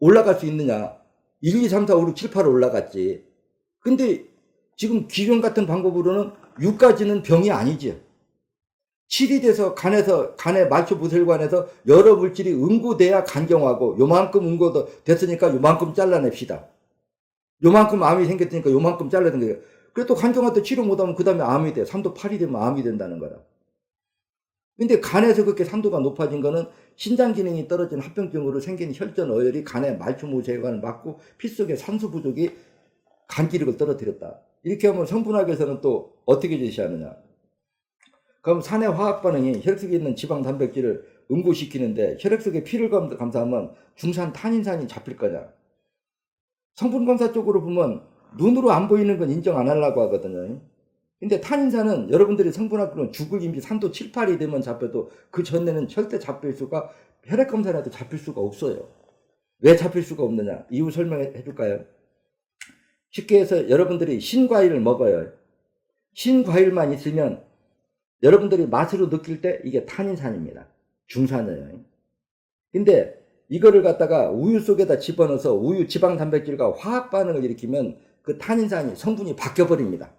올라갈 수 있느냐? 1, 2, 3, 4, 5, 6, 7, 8 올라갔지. 근데 지금 기존 같은 방법으로는 6까지는 병이 아니지. 칠이 돼서 간의 말초 모세혈관에서 여러 물질이 응고돼야 간경화고, 요만큼 응고 됐으니까 요만큼 잘라냅시다. 요만큼 암이 생겼으니까 요만큼 잘라낸 거예요. 그래도 간경화 때 치료 못하면 그 다음에 암이 돼. 3도 8이 되면 암이 된다는 거라. 근데 간에서 그렇게 산도가 높아진 거는 신장 기능이 떨어진 합병증으로 생긴 혈전 어혈이 간의 말초 모세혈관을 막고 피 속에 산소 부족이 간 기력을 떨어뜨렸다. 이렇게 하면 성분학에서는 또 어떻게 제시하느냐. 그럼 산의 화학 반응이 혈액 속에 있는 지방 단백질을 응고시키는데 혈액 속에 피를 감싸면 중산 탄인산이 잡힐 거냐. 성분 검사 쪽으로 보면 눈으로 안 보이는 건 인정 안 하려고 하거든요. 근데 탄인산은 여러분들이 성분학으로는 죽을 임시 산도 7, 8이 되면 잡혀도 그 전에는 절대 잡힐 수가, 혈액 검사라도 잡힐 수가 없어요. 왜 잡힐 수가 없느냐. 이유 설명해 줄까요? 쉽게 해서 여러분들이 신과일을 먹어요. 신과일만 있으면 여러분들이 맛으로 느낄 때 이게 탄인산입니다. 중산이에요. 근데 이거를 갖다가 우유 속에다 집어넣어서 우유 지방 단백질과 화학 반응을 일으키면 그 탄인산이 성분이 바뀌어버립니다.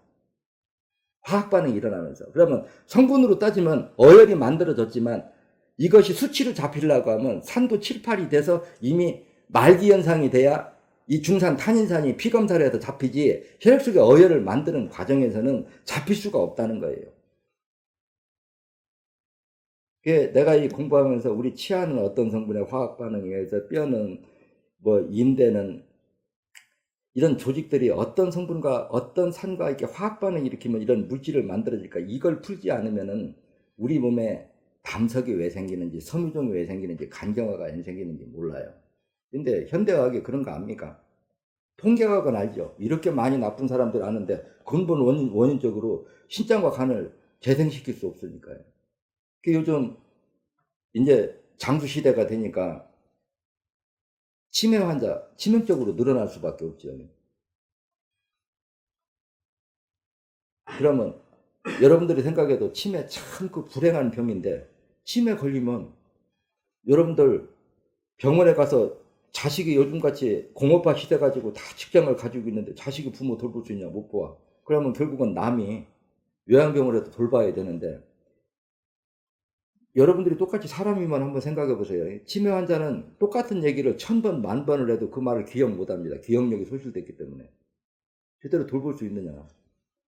화학 반응이 일어나면서. 그러면 성분으로 따지면 어혈이 만들어졌지만 이것이 수치로 잡히려고 하면 산도 7, 8이 돼서 이미 말기 현상이 돼야 이 중산 탄인산이 피 검사를 해서 잡히지, 혈액 속에 어혈을 만드는 과정에서는 잡힐 수가 없다는 거예요. 내가 이 공부하면서 우리 치아는 어떤 성분의 화학 반응에 의해서 뼈는 뭐 인대는 이런 조직들이 어떤 성분과 어떤 산과 이렇게 화학 반응을 일으키면 이런 물질을 만들어질까, 이걸 풀지 않으면은 우리 몸에 담석이 왜 생기는지, 섬유종이 왜 생기는지, 간경화가 왜 생기는지 몰라요. 근데 현대의학이 그런 거 압니까? 통계학은 알죠. 이렇게 많이 나쁜 사람들 아는데 근본 원인적으로 신장과 간을 재생시킬 수 없으니까요. 요즘 이제 장수 시대가 되니까 치매 환자 치명적으로 늘어날 수밖에 없죠. 그러면 여러분들이 생각해도 치매 참 그 불행한 병인데, 치매 걸리면 여러분들 병원에 가서 자식이 요즘같이 공업화 시대 가지고 다 직장을 가지고 있는데 자식이 부모 돌볼 수 있냐? 못 봐. 그러면 결국은 남이 요양병원에도 돌봐야 되는데, 여러분들이 똑같이 사람이면 한번 생각해 보세요. 치매 환자는 똑같은 얘기를 1000번, 10,000번을 해도 그 말을 기억 못 합니다. 기억력이 소실됐기 때문에. 제대로 돌볼 수 있느냐.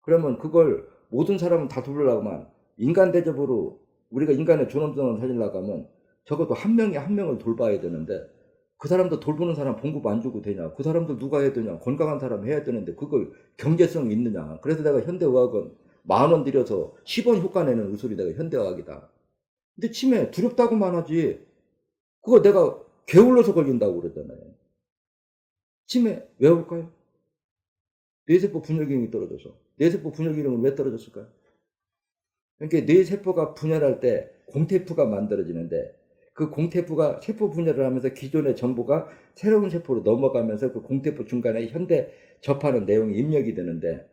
그러면 그걸 모든 사람은 다 돌보려고만, 인간 대접으로 우리가 인간의 존엄성을 살리려고 하면 적어도 한 명이 한 명을 돌봐야 되는데, 그 사람도 돌보는 사람 봉급 안 주고 되냐. 그 사람도 누가 해야 되냐. 건강한 사람 해야 되는데 그걸 경제성이 있느냐. 그래서 내가 현대의학은 10,000원 들여서 10원 효과 내는 의술이 내가 현대의학이다. 근데 치매 두렵다고만 하지, 그거 내가 게을러서 걸린다고 그러잖아요. 치매 왜 올까요? 뇌세포 분열기능이 떨어져서. 뇌세포 분열기능은 왜 떨어졌을까요? 그러니까 뇌세포가 분열할 때 공태프가 만들어지는데, 그 공태프가 세포 분열을 하면서 기존의 정보가 새로운 세포로 넘어가면서 그 공태프 중간에 현대 접하는 내용이 입력이 되는데,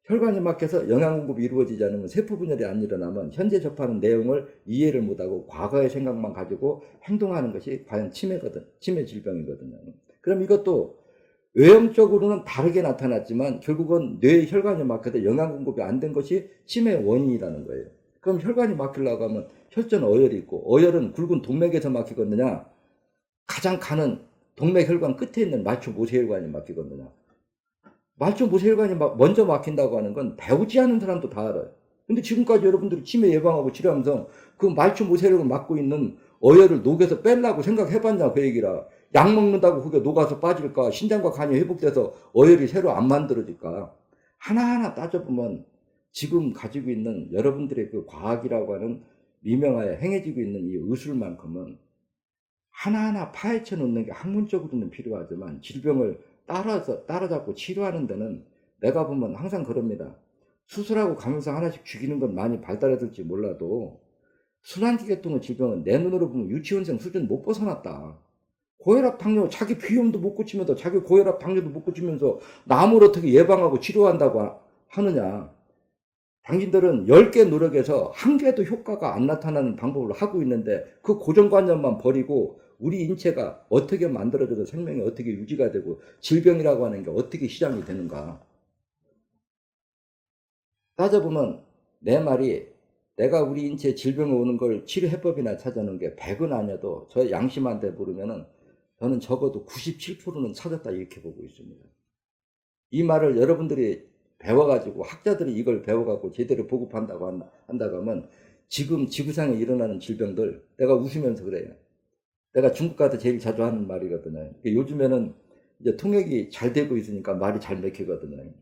혈관이 막혀서 영양 공급이 이루어지지 않으면, 세포 분열이 안 일어나면 현재 접하는 내용을 이해를 못하고 과거의 생각만 가지고 행동하는 것이 과연 치매거든. 치매 질병이거든요. 그럼 이것도 외형적으로는 다르게 나타났지만 결국은 뇌 혈관이 막혀서 영양 공급이 안 된 것이 치매 원인이라는 거예요. 그럼 혈관이 막히려고 하면 혈전 어혈이 있고, 어혈은 굵은 동맥에서 막히거든요. 가장 가는 동맥 혈관 끝에 있는 말초 모세혈관이 막히거든요. 말초 모세혈관이 먼저 막힌다고 하는 건 배우지 않은 사람도 다 알아요. 근데 지금까지 여러분들이 치매 예방하고 치료하면서 그 말초 모세혈관을 막고 있는 어혈을 녹여서 빼려고 생각해봤냐, 그 얘기라. 약 먹는다고 그게 녹아서 빠질까? 신장과 간이 회복돼서 어혈이 새로 안 만들어질까? 하나하나 따져보면 지금 가지고 있는 여러분들의 그 과학이라고 하는 미명하에 행해지고 있는 이 의술만큼은 하나하나 파헤쳐 놓는 게 학문적으로는 필요하지만, 질병을 따라잡고 치료하는 데는 내가 보면 항상 그럽니다. 수술하고 가면서 하나씩 죽이는 건 많이 발달했을지 몰라도 순환기계통의 질병은 내 눈으로 보면 유치원생 수준 못 벗어났다. 고혈압 당뇨 자기 비염도 못 고치면서, 자기 고혈압 당뇨도 못 고치면서 남을 어떻게 예방하고 치료한다고 하느냐. 당신들은 10개 노력해서 한 개도 효과가 안 나타나는 방법을 하고 있는데, 그 고정관념만 버리고 우리 인체가 어떻게 만들어져서 생명이 어떻게 유지가 되고 질병이라고 하는 게 어떻게 시작이 되는가. 따져보면 내 말이 내가 우리 인체에 질병이 오는 걸 치료 해법이나 찾아놓은 게 100은 아니어도 저 양심한테 물으면은 저는 적어도 97%는 찾았다 이렇게 보고 있습니다. 이 말을 여러분들이 배워가지고 학자들이 이걸 배워갖고 제대로 보급한다고 한다고 하면 지금 지구상에 일어나는 질병들 내가 웃으면서 그래요. 내가 중국 가서 제일 자주 하는 말이거든요. 요즘에는 이제 통역이 잘 되고 있으니까 말이 잘 맥히거든요.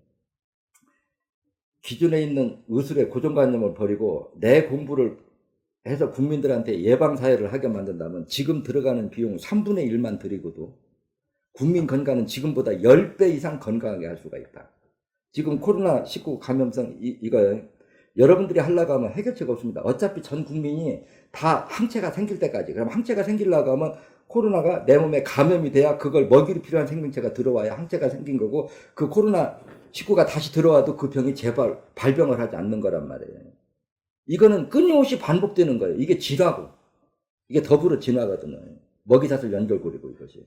기존에 있는 의술의 고정관념을 버리고 내 공부를 해서 국민들한테 예방사회를 하게 만든다면 지금 들어가는 비용 3분의 1만 들이고도 국민 건강은 지금보다 10배 이상 건강하게 할 수가 있다. 지금 코로나19 감염성 이거요. 여러분들이 하려고 하면 해결책이 없습니다. 어차피 전 국민이 다 항체가 생길 때까지. 그럼 항체가 생기려고 하면 코로나가 내 몸에 감염이 돼야 그걸 먹이로 필요한 생명체가 들어와야 항체가 생긴 거고 그 코로나19가 다시 들어와도 그 병이 제발 발병을 하지 않는 거란 말이에요. 이거는 끊임없이 반복되는 거예요. 이게 진화고 이게 더불어 진화거든요. 먹이사슬 연결고리고 이것이.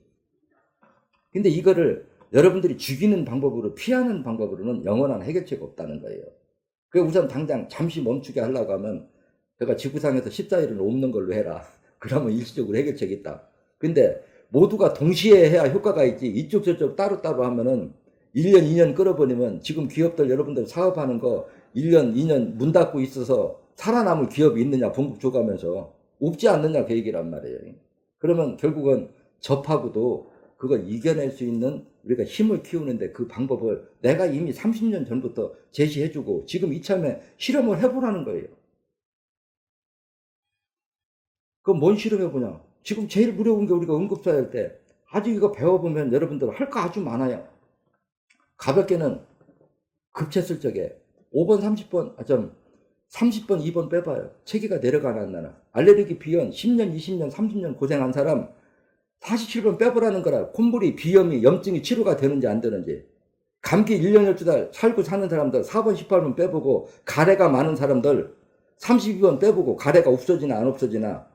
근데 이거를 여러분들이 죽이는 방법으로 피하는 방법으로는 영원한 해결책이 없다는 거예요. 그래서 우선 당장 잠시 멈추게 하려고 하면 제가 지구상에서 14일은 없는 걸로 해라. 그러면 일시적으로 해결책이 있다. 근데 모두가 동시에 해야 효과가 있지 이쪽 저쪽 따로따로 하면은 1년 2년 끌어버리면 지금 기업들 여러분들 사업하는 거 1년 2년 문 닫고 있어서 살아남을 기업이 있느냐 본국 줘가면서 없지 않느냐 그 얘기란 말이에요. 그러면 결국은 접하고도 그걸 이겨낼 수 있는 우리가 힘을 키우는데 그 방법을 내가 이미 30년 전부터 제시해주고 지금 이참에 실험을 해보라는 거예요. 그럼 뭔 실험해보냐? 지금 제일 무료운 게 우리가 응급사회 할 때 아직 이거 배워보면 여러분들 할 거 아주 많아요. 가볍게는 급체쓸 적에 5번 30번 30번 2번 빼봐요. 체기가 내려가나 안 나나. 알레르기 비염 10년 20년 30년 고생한 사람 47번 빼보라는 거라. 콧물이 비염이 염증이 치료가 되는지 안 되는지. 감기 1년 12달 살고 사는 사람들 4번 18번 빼보고 가래가 많은 사람들 32번 빼보고 가래가 없어지나 안 없어지나.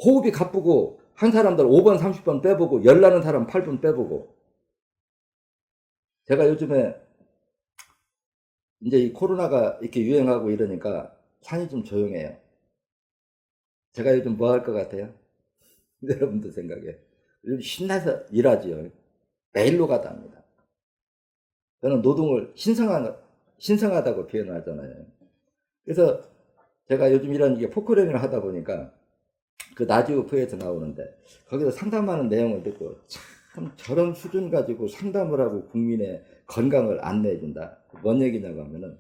호흡이 가쁘고 한 사람들 5번 30번 빼보고 열나는 사람 8번 빼보고. 제가 요즘에 이제 이 코로나가 이렇게 유행하고 이러니까 산이 좀 조용해요. 제가 요즘 뭐 할 것 같아요? 여러분들 생각에. 요즘 신나서 일하지요. 매일로 가다 합니다. 저는 노동을 신성하다고 표현을 하잖아요. 그래서 제가 요즘 일하는 게 포크레인을 하다 보니까 그 나지오프에서 나오는데 거기서 상담하는 내용을 듣고 참 저런 수준 가지고 상담을 하고 국민의 건강을 안내해 준다. 뭔 얘기냐고 하면은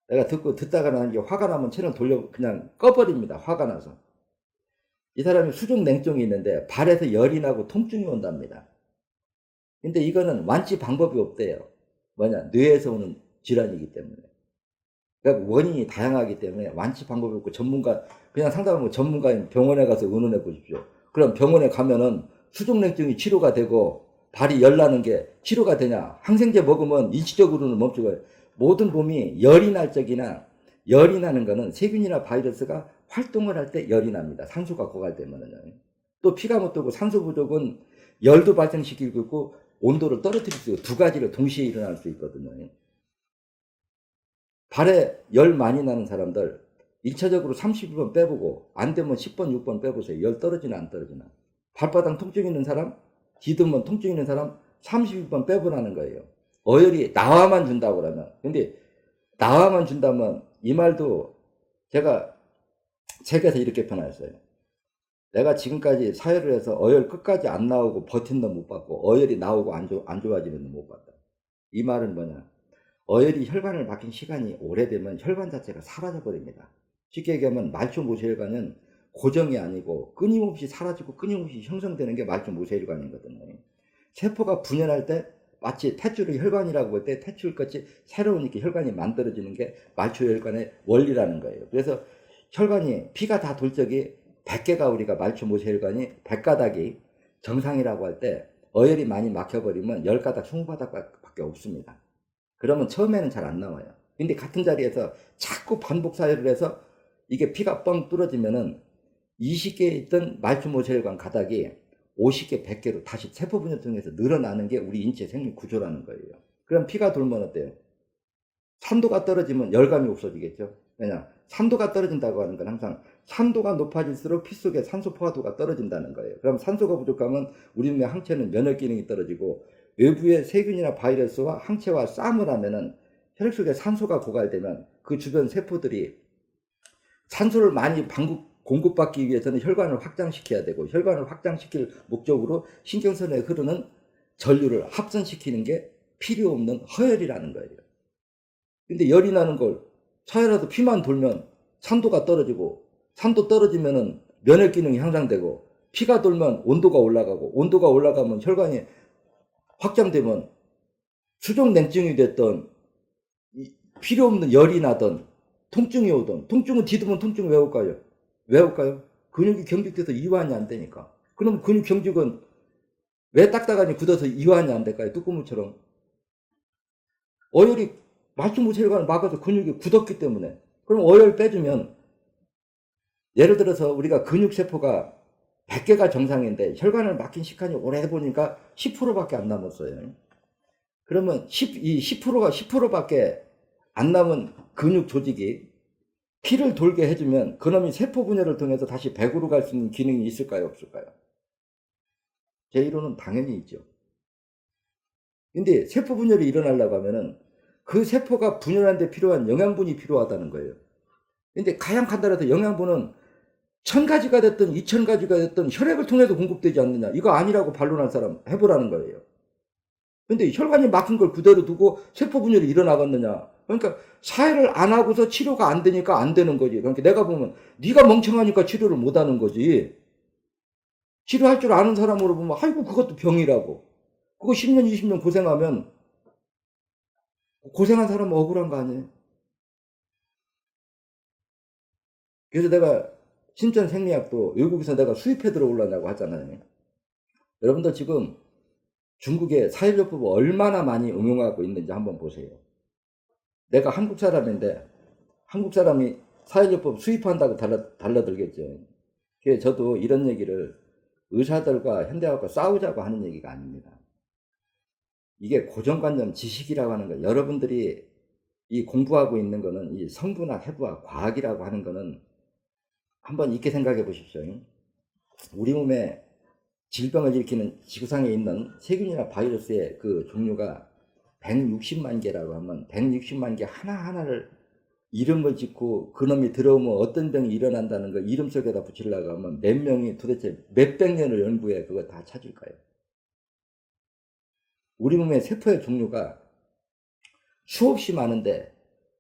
내가 듣다가 나는 게 화가 나면 채널 돌려 그냥 꺼버립니다. 화가 나서. 이 사람이 수족 냉증이 있는데 발에서 열이 나고 통증이 온답니다. 근데 이거는 완치 방법이 없대요. 뭐냐? 뇌에서 오는 질환이기 때문에. 그러니까 원인이 다양하기 때문에 완치 방법이 없고 그냥 상담하면 전문가인 병원에 가서 의논해 보십시오. 그럼 병원에 가면은 수족냉증이 치료가 되고 발이 열나는 게 치료가 되냐? 항생제 먹으면 일시적으로는 멈추고 모든 몸이 열이 날 적이나 열이 나는 거는 세균이나 바이러스가 활동을 할 때 열이 납니다. 산소가 고갈되면은요. 또 피가 못 돌고 산소 부족은 열도 발생시키고 있고 온도를 떨어뜨릴 수 있고 두 가지를 동시에 일어날 수 있거든요. 발에 열 많이 나는 사람들 1차적으로 30번 빼보고 안 되면 10번 6번 빼보세요. 열 떨어지나 안 떨어지나. 발바닥 통증 있는 사람 뒤듬은 통증 있는 사람 30번 빼보라는 거예요. 어혈이 나와만 준다고 그러면. 근데 나와만 준다면 이 말도 제가 책에서 이렇게 표현했어요. 내가 지금까지 사회를 해서 어혈 끝까지 안 나오고 버틴 놈 못 봤고 어혈이 나오고 안 좋아지는 놈 못 봤다. 이 말은 뭐냐? 어혈이 혈관을 막힌 시간이 오래되면 혈관 자체가 사라져버립니다. 쉽게 얘기하면 말초모세혈관은 고정이 아니고 끊임없이 사라지고 끊임없이 형성되는 게 말초모세혈관이거든요. 세포가 분열할 때 마치 탯줄의 혈관이라고 할 때 탯줄같이 새로운 이렇게 혈관이 만들어지는 게 말초혈관의 원리라는 거예요. 그래서 혈관이 피가 다 돌 적이 100개가 우리가 말초모세혈관이 100가닥이 정상이라고 할 때 어혈이 많이 막혀버리면 10가닥 20가닥밖에 없습니다. 그러면 처음에는 잘 안 나와요. 근데 같은 자리에서 자꾸 반복 사회를 해서 이게 피가 뻥 뚫어지면은 20개 있던 말초모세혈관 가닥이 50개, 100개로 다시 세포 분열 통해서 늘어나는 게 우리 인체 생리 구조라는 거예요. 그럼 피가 돌면 어때요? 산도가 떨어지면 열감이 없어지겠죠. 왜냐? 산도가 떨어진다고 하는 건 항상 산도가 높아질수록 피 속의 산소 포화도가 떨어진다는 거예요. 그럼 산소가 부족하면 우리 몸의 항체는 면역 기능이 떨어지고 외부의 세균이나 바이러스와 항체와 싸움을 하면은 혈액 속에 산소가 고갈되면 그 주변 세포들이 산소를 많이 공급받기 위해서는 혈관을 확장시켜야 되고 혈관을 확장시킬 목적으로 신경선에 흐르는 전류를 합선시키는 게 필요 없는 허혈이라는 거예요. 근데 열이 나는 걸 차이라도 피만 돌면 산도가 떨어지고 산도 떨어지면은 면역 기능이 향상되고 피가 돌면 온도가 올라가고 온도가 올라가면 혈관이 확장되면 수족 냉증이 됐던 필요 없는 열이 나던 통증이 오던 통증은 뒤두면 통증 왜 올까요? 왜 올까요? 근육이 경직돼서 이완이 안 되니까. 그럼 근육 경직은 왜 딱딱하니 굳어서 이완이 안 될까요? 뚜껑물처럼. 어혈이 말충부 혈관을 막아서 근육이 굳었기 때문에. 그럼 어혈 빼주면 예를 들어서 우리가 근육세포가 100개가 정상인데 혈관을 막힌 시간이 오래 보니까 10%밖에 안 남았어요. 그러면 이 10%밖에 안 남은 근육 조직이 피를 돌게 해주면 그놈이 세포 분열을 통해서 다시 100으로 갈 수 있는 기능이 있을까요? 없을까요? 제 이론은 당연히 있죠. 근데 세포 분열이 일어나려고 하면은 그 세포가 분열하는 데 필요한 영양분이 필요하다는 거예요. 근데 가장 간단해서 영양분은 1000가지가 됐든 2000가지가 됐든 혈액을 통해서 공급되지 않느냐. 이거 아니라고 반론할 사람 해보라는 거예요. 근데 혈관이 막힌 걸 그대로 두고 세포 분열이 일어나겠느냐. 그러니까 사회를 안 하고서 치료가 안 되니까 안 되는 거지. 그러니까 내가 보면 네가 멍청하니까 치료를 못 하는 거지. 치료할 줄 아는 사람으로 보면 아이고 그것도 병이라고. 그거 10년 20년 고생하면 고생한 사람은 억울한 거 아니에요. 그래서 내가 신전 생리학도 외국에서 내가 수입해 들어오려고 하잖아요. 여러분들 지금 중국의 사회요법을 얼마나 많이 응용하고 있는지 한번 보세요. 내가 한국 사람인데 한국 사람이 사회요법 수입한다고 달라들겠죠. 그래서 저도 이런 얘기를 의사들과 현대학과 싸우자고 하는 얘기가 아닙니다. 이게 고정관념 지식이라고 하는 거, 여러분들이 이 공부하고 있는 거는 이 성분학, 해부학, 과학이라고 하는 거는 한번 이렇게 생각해 보십시오. 우리 몸에 질병을 일으키는 지구상에 있는 세균이나 바이러스의 그 종류가 160만 개라고 하면 160만 개 하나하나를 이름을 짓고 그놈이 들어오면 어떤 병이 일어난다는 걸 이름 속에다 붙이려고 하면 몇 명이 도대체 몇백 년을 연구해 그거 다 찾을까요? 우리 몸의 세포의 종류가 수없이 많은데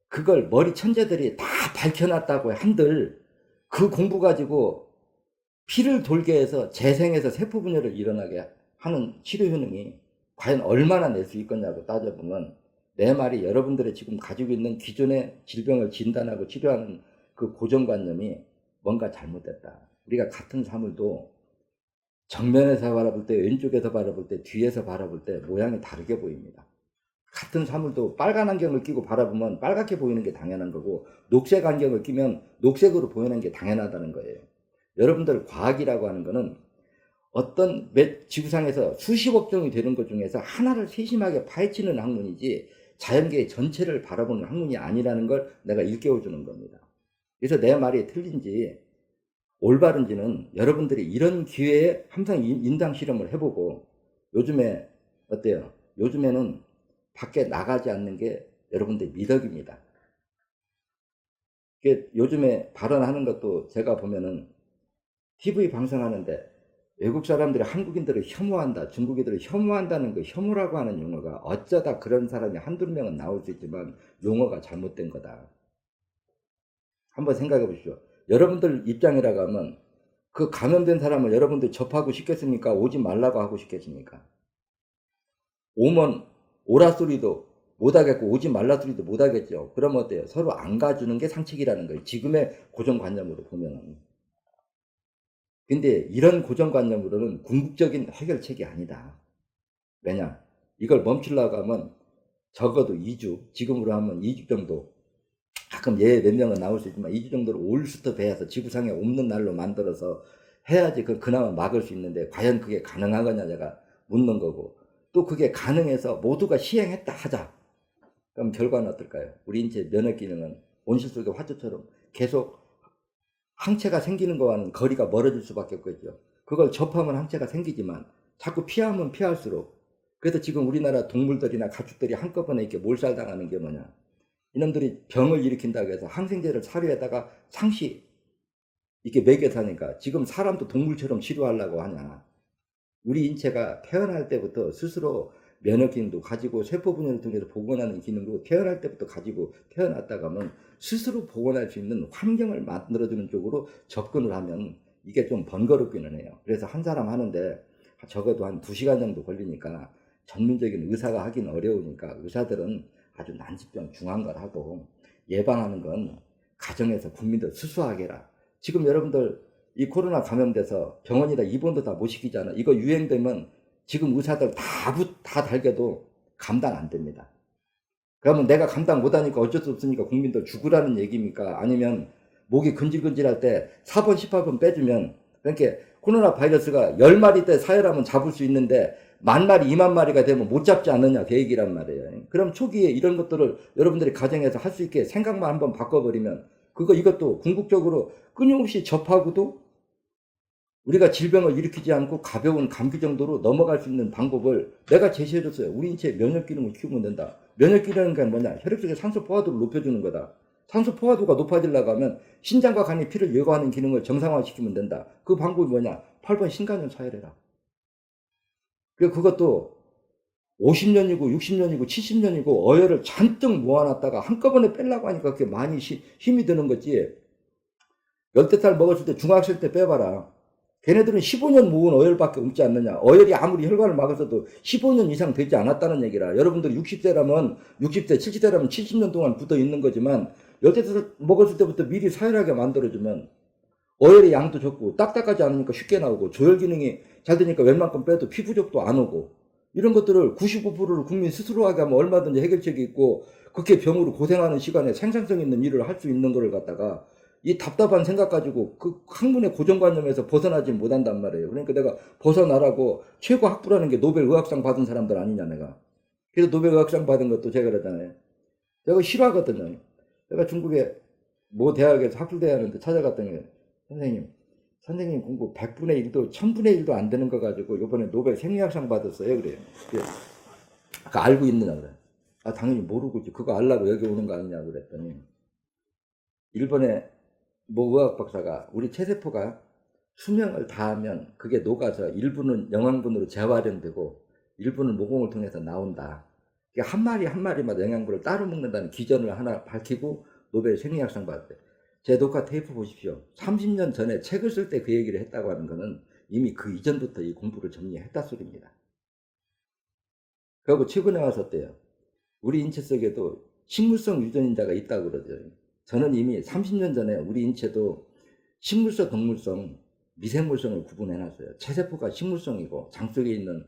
그걸 머리 천재들이 다 밝혀놨다고 한들 그 공부 가지고 피를 돌게 해서 재생해서 세포 분열을 일어나게 하는 치료 효능이 과연 얼마나 낼 수 있겠냐고 따져보면 내 말이 여러분들이 지금 가지고 있는 기존의 질병을 진단하고 치료하는 그 고정관념이 뭔가 잘못됐다. 우리가 같은 사물도 정면에서 바라볼 때, 왼쪽에서 바라볼 때, 뒤에서 바라볼 때 모양이 다르게 보입니다. 같은 사물도 빨간 안경을 끼고 바라보면 빨갛게 보이는 게 당연한 거고 녹색 안경을 끼면 녹색으로 보이는 게 당연하다는 거예요. 여러분들 과학이라고 하는 거는 어떤 지구상에서 수십억 종이 되는 것 중에서 하나를 세심하게 파헤치는 학문이지 자연계 전체를 바라보는 학문이 아니라는 걸 내가 일깨워주는 겁니다. 그래서 내 말이 틀린지 올바른지는 여러분들이 이런 기회에 항상 인당 실험을 해보고 요즘에 어때요? 요즘에는 밖에 나가지 않는 게 여러분들의 미덕입니다. 요즘에 발언하는 것도 제가 보면은 TV 방송하는데 외국 사람들이 한국인들을 혐오한다, 중국인들을 혐오한다는 그 혐오라고 하는 용어가 어쩌다 그런 사람이 한두 명은 나올 수 있지만 용어가 잘못된 거다. 한번 생각해 보십시오. 여러분들 입장이라고 하면 그 감염된 사람을 여러분들 접하고 싶겠습니까? 오지 말라고 하고 싶겠습니까? 오면 오라 소리도 못하겠고 오지 말라 소리도 못하겠죠. 그러면 어때요? 서로 안 가주는 게 상책이라는 거예요. 지금의 고정관념으로 보면은. 근데 이런 고정관념으로는 궁극적인 해결책이 아니다. 왜냐? 이걸 멈추려고 하면 적어도 2주, 지금으로 하면 2주 정도, 가끔 몇 명은 나올 수 있지만 2주 정도를 올스톱해서 지구상에 없는 날로 만들어서 해야지 그나마 막을 수 있는데 과연 그게 가능하겠냐 제가 묻는 거고 또 그게 가능해서 모두가 시행했다 하자. 그럼 결과는 어떨까요? 우리 인체 면역 기능은 온실 속의 화초처럼 계속 항체가 생기는 거와는 거리가 멀어질 수밖에 없겠죠. 그걸 접하면 항체가 생기지만 자꾸 피하면 피할수록, 그래서 지금 우리나라 동물들이나 가축들이 한꺼번에 이렇게 몰살당하는 게 뭐냐, 이놈들이 병을 일으킨다고 해서 항생제를 사료에다가 상시 이렇게 먹여 사니까 지금 사람도 동물처럼 치료하려고 하냐. 우리 인체가 태어날 때부터 스스로 면역 기능도 가지고 세포 분열을 통해서 복원하는 기능도 태어날 때부터 가지고 태어났다가 하면 스스로 복원할 수 있는 환경을 만들어주는 쪽으로 접근을 하면 이게 좀 번거롭기는 해요. 그래서 한 사람 하는데 적어도 한 2시간 정도 걸리니까 전문적인 의사가 하긴 어려우니까 의사들은 아주 난치병 중한 걸 하고, 예방하는 건 가정에서 국민들 수수하게 해라. 지금 여러분들 이 코로나 감염돼서 병원이다 입원도 다 못 시키잖아. 이거 유행되면 지금 의사들 다 달겨도 감당 안 됩니다. 그러면 내가 감당 못하니까 어쩔 수 없으니까 국민들 죽으라는 얘기입니까? 아니면 목이 근질근질할 때 4번 18번 빼주면, 그러니까 코로나 바이러스가 10마리 때 사혈하면 잡을 수 있는데 10,000마리 20,000마리가 되면 못 잡지 않느냐, 그 얘기란 말이에요. 그럼 초기에 이런 것들을 여러분들이 가정에서 할 수 있게 생각만 한번 바꿔버리면, 이것도 궁극적으로 끊임없이 접하고도 우리가 질병을 일으키지 않고 가벼운 감기 정도로 넘어갈 수 있는 방법을 내가 제시해줬어요. 우리 인체 면역 기능을 키우면 된다. 면역 기능은 뭐냐? 혈액 속의 산소 포화도를 높여주는 거다. 산소 포화도가 높아지려고 하면 신장과 간이 피를 예고하는 기능을 정상화시키면 된다. 그 방법이 뭐냐? 8번 신간염 사혈해라. 그리고 그것도 50년이고 60년이고 70년이고 어혈을 잔뜩 모아놨다가 한꺼번에 빼려고 하니까 그게 많이 힘이 드는 거지. 열대살 먹었을 때 중학생 때 빼봐라. 걔네들은 15년 모은 어혈밖에 없지 않느냐. 어혈이 아무리 혈관을 막았어도 15년 이상 되지 않았다는 얘기라. 여러분들 60세라면 60세, 70세라면 70년 동안 붙어 있는 거지만, 열대살 먹었을 때부터 미리 사혈하게 만들어주면 어혈의 양도 적고 딱딱하지 않으니까 쉽게 나오고, 조혈 기능이 잘 되니까 웬만큼 빼도 피 부족도 안 오고, 이런 것들을 95%를 국민 스스로 하게 하면 얼마든지 해결책이 있고, 그렇게 병으로 고생하는 시간에 생산성 있는 일을 할 수 있는 거를 갖다가 이 답답한 생각 가지고 그 학문의 고정관념에서 벗어나지 못한단 말이에요. 그러니까 내가 벗어나라고, 최고 학부라는 게 노벨 의학상 받은 사람들 아니냐, 내가. 그래서 노벨 의학상 받은 것도 제가 그러잖아요. 내가 싫어하거든요. 내가 중국에 모 대학에서 학술대하는데 찾아갔더니, 선생님 공부 100분의 1도 1000분의 1도 안 되는 거 가지고 이번에 노벨 생리학상 받았어요. 그래요. 그 알고 있느냐 그래. 아, 당연히 모르고 있지. 그거 알라고 여기 오는 거 아니냐 그랬더니, 일본의 모 의학 박사가 우리 체세포가 수명을 다하면 그게 녹아서 일부는 영양분으로 재활용되고 일부는 모공을 통해서 나온다. 한 마리 한 마리마다 영양분을 따로 먹는다는 기전을 하나 밝히고 노벨 생리학상 받았대. 제 녹화 테이프 보십시오. 30년 전에 책을 쓸 때 그 얘기를 했다고 하는 거는 이미 그 이전부터 이 공부를 정리했다 소리입니다. 그리고 최근에 와서 어때요? 우리 인체 속에도 식물성 유전인자가 있다고 그러죠. 저는 이미 30년 전에 우리 인체도 식물성, 동물성, 미생물성을 구분해놨어요. 체세포가 식물성이고, 장 속에 있는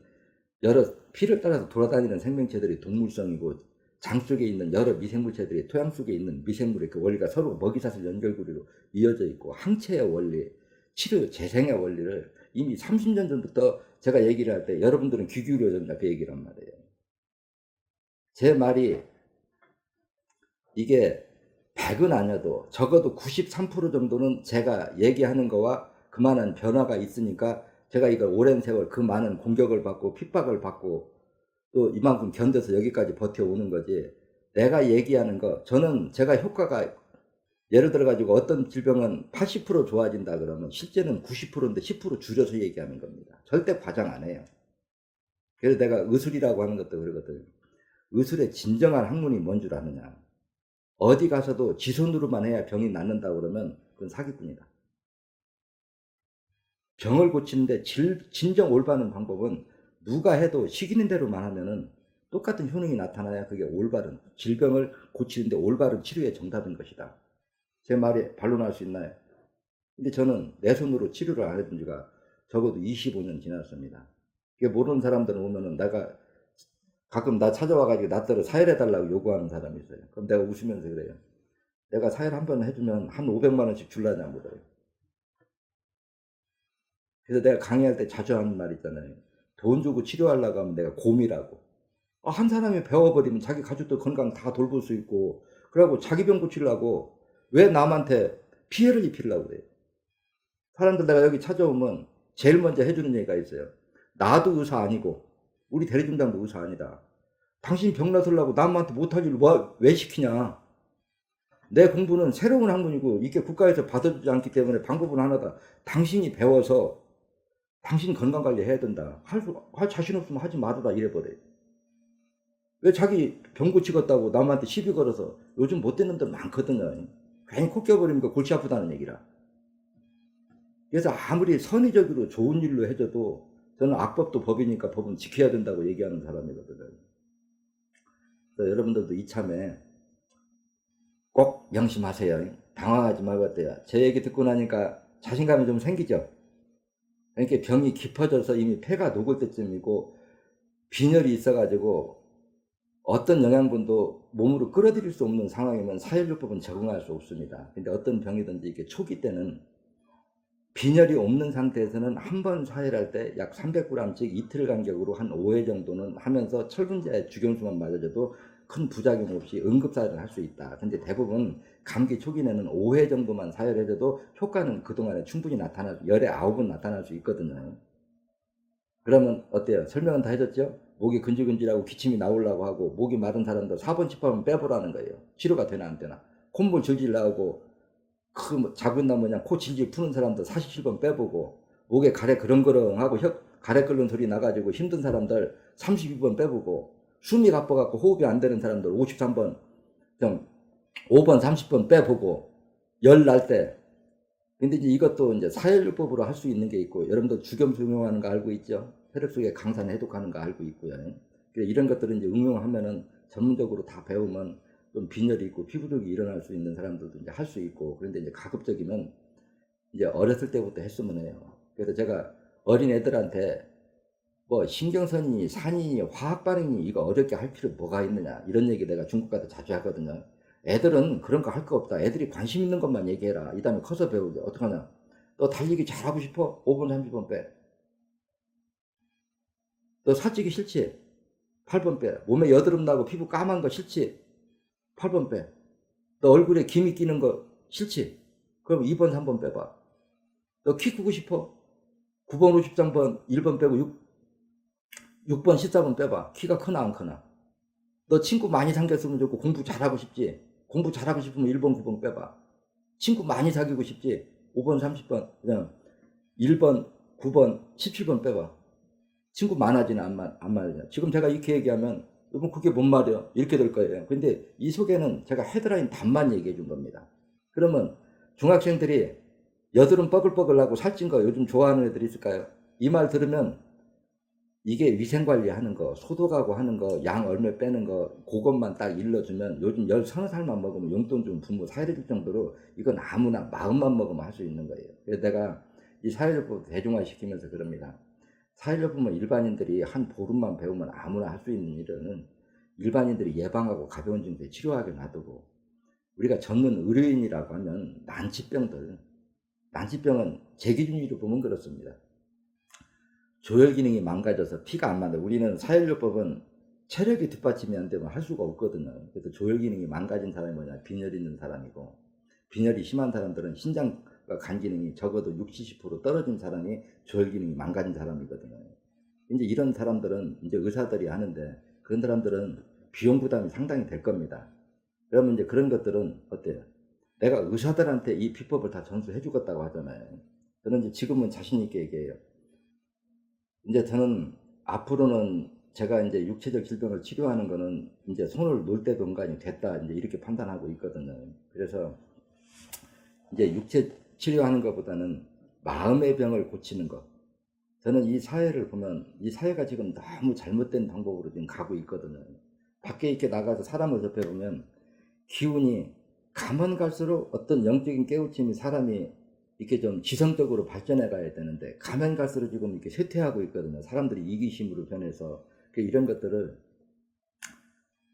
여러 피를 따라서 돌아다니는 생명체들이 동물성이고, 장 속에 있는 여러 미생물체들이 토양 속에 있는 미생물의 그 원리가 서로 먹이사슬 연결고리로 이어져 있고, 항체의 원리, 치료, 재생의 원리를 이미 30년 전부터 제가 얘기를 할 때 여러분들은 귀 기울여야 된다, 그 얘기란 말이에요. 제 말이 이게 100은 아니어도 적어도 93% 정도는 제가 얘기하는 거와 그만한 변화가 있으니까 제가 이걸 오랜 세월 그 많은 공격을 받고 핍박을 받고 또 이만큼 견뎌서 여기까지 버텨오는 거지. 내가 얘기하는 거, 저는 제가 효과가, 예를 들어 가지고 어떤 질병은 80% 좋아진다 그러면 실제는 90%인데 10% 줄여서 얘기하는 겁니다. 절대 과장 안 해요. 그래서 내가 의술이라고 하는 것도 그러거든요. 의술의 진정한 학문이 뭔 줄 아느냐. 어디 가서도 지 손으로만 해야 병이 낫는다 그러면 그건 사기꾼이다. 병을 고치는데 진정 올바른 방법은 누가 해도 시키는 대로만 하면은 똑같은 효능이 나타나야 그게 올바른, 질병을 고치는데 올바른 치료의 정답인 것이다. 제 말에 반론할 수 있나요? 근데 저는 내 손으로 치료를 안 해본 지가 적어도 25년 지났습니다. 이게 모르는 사람들은 오면은 내가 가끔 나 찾아와가지고 나더러 사혈해달라고 요구하는 사람이 있어요. 그럼 내가 웃으면서 그래요. 내가 사혈 한 번 해주면 한 500만 원씩 줄라냐 물어요. 그래서 내가 강의할 때 자주 하는 말 있잖아요. 돈 주고 치료하려고 하면 내가 곰이라고. 한 사람이 배워버리면 자기 가족들 건강 다 돌볼 수 있고, 그러고 자기 병 고치려고 왜 남한테 피해를 입히려고 그래요. 사람들 내가 여기 찾아오면 제일 먼저 해주는 얘기가 있어요. 나도 의사 아니고 우리 대리점장도 의사 아니다. 당신 병 나서려고 남한테 못할 일을 왜 시키냐. 내 공부는 새로운 학문이고 이게 국가에서 받아주지 않기 때문에 방법은 하나다. 당신이 배워서 당신 건강관리 해야 된다. 할 자신 없으면 하지 말아라 이래버려요. 왜 자기 병 고치겠다고 남한테 시비 걸어서 요즘 못 되는 데 많거든요. 괜히 코 껴버리니까 골치 아프다는 얘기라. 그래서 아무리 선의적으로 좋은 일로 해줘도 저는 악법도 법이니까 법은 지켜야 된다고 얘기하는 사람이거든요. 그래서 여러분들도 이참에 꼭 명심하세요. 당황하지 말고 어때요. 제 얘기 듣고 나니까 자신감이 좀 생기죠. 그러니까 병이 깊어져서 이미 폐가 녹을 때쯤이고 빈혈이 있어가지고 어떤 영양분도 몸으로 끌어들일 수 없는 상황이면 사혈요법은 적응할 수 없습니다. 근데 어떤 병이든지 이렇게 초기 때는 빈혈이 없는 상태에서는 한 번 사혈할 때 약 300g씩 이틀 간격으로 한 5회 정도는 하면서 철분제 주경수만 맞아줘도 큰 부작용 없이 응급사혈을 할 수 있다. 근데 대부분 감기 초기에는 5회 정도만 사혈해줘도 효과는 그동안에 충분히 열에 9은 나타날 수 있거든요. 그러면 어때요? 설명은 다 해줬죠? 목이 근질근질하고 기침이 나오려고 하고 목이 마른 사람들 4번 칩하면 빼보라는 거예요. 치료가 되나 안 되나. 콧물 질질 나오고 자군나 뭐냐 코 질질 푸는 사람들 47번 빼보고 목에 가래 그렁그렁하고 가래 끓는 소리 나가지고 힘든 사람들 32번 빼보고 숨이 가빠갖고 호흡이 안 되는 사람들 53번 좀 5번 30번 빼보고 열 날 때. 근데 이제 이것도 이제 사혈요법으로 할 수 있는 게 있고 여러분들 주겸수 응용하는 거 알고 있죠? 혈액 속에 강산 해독하는 거 알고 있고요. 이런 것들을 이제 응용하면은 전문적으로 다 배우면 좀 빈혈이 있고 피부족이 일어날 수 있는 사람들도 이제 할 수 있고 그런데 이제 가급적이면 이제 어렸을 때부터 했으면 해요. 그래서 제가 어린 애들한테 뭐 신경선이니 산이니 화학 반응이 이거 어렵게 할 필요 뭐가 있느냐 이런 얘기 내가 중국 가서 자주 하거든요. 애들은 그런 거 할 거 없다. 애들이 관심 있는 것만 얘기해라. 이 다음에 커서 배우게. 어떡하냐. 너 달리기 잘하고 싶어? 5번 30번 빼. 너 살찌기 싫지? 8번 빼. 몸에 여드름 나고 피부 까만 거 싫지? 8번 빼. 너 얼굴에 기미 끼는 거 싫지? 그럼 2번 3번 빼봐. 너 키 크고 싶어? 9번 53번 1번 빼고 6번 14번 빼봐. 키가 크나 안 크나? 너 친구 많이 생겼으면 좋고 공부 잘하고 싶지? 공부 잘하고 싶으면 1번 9번 빼봐. 친구 많이 사귀고 싶지? 5번 30번 그냥 1번 9번 17번 빼봐. 친구 많아지나 안 많아지나. 지금 제가 이렇게 얘기하면 여러분 그게 뭔 말이야? 이렇게 될 거예요. 근데 이 속에는 제가 헤드라인 답만 얘기해 준 겁니다. 그러면 중학생들이 여드름 뻐글뻐글 나고 살찐 거 요즘 좋아하는 애들이 있을까요? 이 말 들으면 이게 위생관리 하는 거, 소독하고 하는 거, 양 얼마 빼는 거, 그것만 딱 일러주면 요즘 13살만 먹으면 용돈 좀 부모 사회를 정도로 이건 아무나 마음만 먹으면 할 수 있는 거예요. 그래서 내가 이 사회요법 대중화시키면서 그럽니다. 사회요법은 일반인들이 한 보름만 배우면 아무나 할 수 있는 일은 일반인들이 예방하고 가벼운 증세 치료하게 놔두고 우리가 전문 의료인이라고 하면 난치병은 제 기준으로 보면 그렇습니다. 조혈 기능이 망가져서 피가 안 만다. 우리는 사혈요법은 체력이 뒷받침이 안 되면 할 수가 없거든요. 그래서 조혈 기능이 망가진 사람이 뭐냐? 빈혈 있는 사람이고 빈혈이 심한 사람들은 신장과 간 기능이 적어도 60, 70% 떨어진 사람이 조혈 기능이 망가진 사람이거든요. 이제 이런 사람들은 이제 의사들이 하는데 그런 사람들은 비용 부담이 상당히 될 겁니다. 그러면 이제 그런 것들은 어때요? 내가 의사들한테 이 비법을 다 전수해 주겠다고 하잖아요. 저는 이제 지금은 자신 있게 얘기해요. 이제 저는 앞으로는 제가 이제 육체적 질병을 치료하는 거는 이제 손을 놓을 때도 은간이 됐다 이제 이렇게 판단하고 있거든요. 그래서 이제 육체 치료하는 것보다는 마음의 병을 고치는 것. 저는 이 사회를 보면 이 사회가 지금 너무 잘못된 방법으로 지금 가고 있거든요. 밖에 이렇게 나가서 사람을 접해보면 기운이 가면 갈수록 어떤 영적인 깨우침이 사람이 이렇게 좀 지성적으로 발전해 가야 되는데 가면 갈수록 지금 이렇게 쇠퇴하고 있거든요. 사람들이 이기심으로 변해서 이런 것들을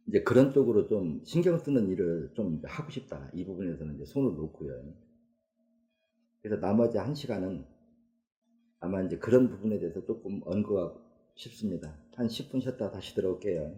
이제 그런 쪽으로 좀 신경 쓰는 일을 좀 하고 싶다. 이 부분에서는 이제 손을 놓고요. 그래서 나머지 1시간은 아마 이제 그런 부분에 대해서 조금 언급하고 싶습니다. 한 10분 쉬었다 다시 들어올게요.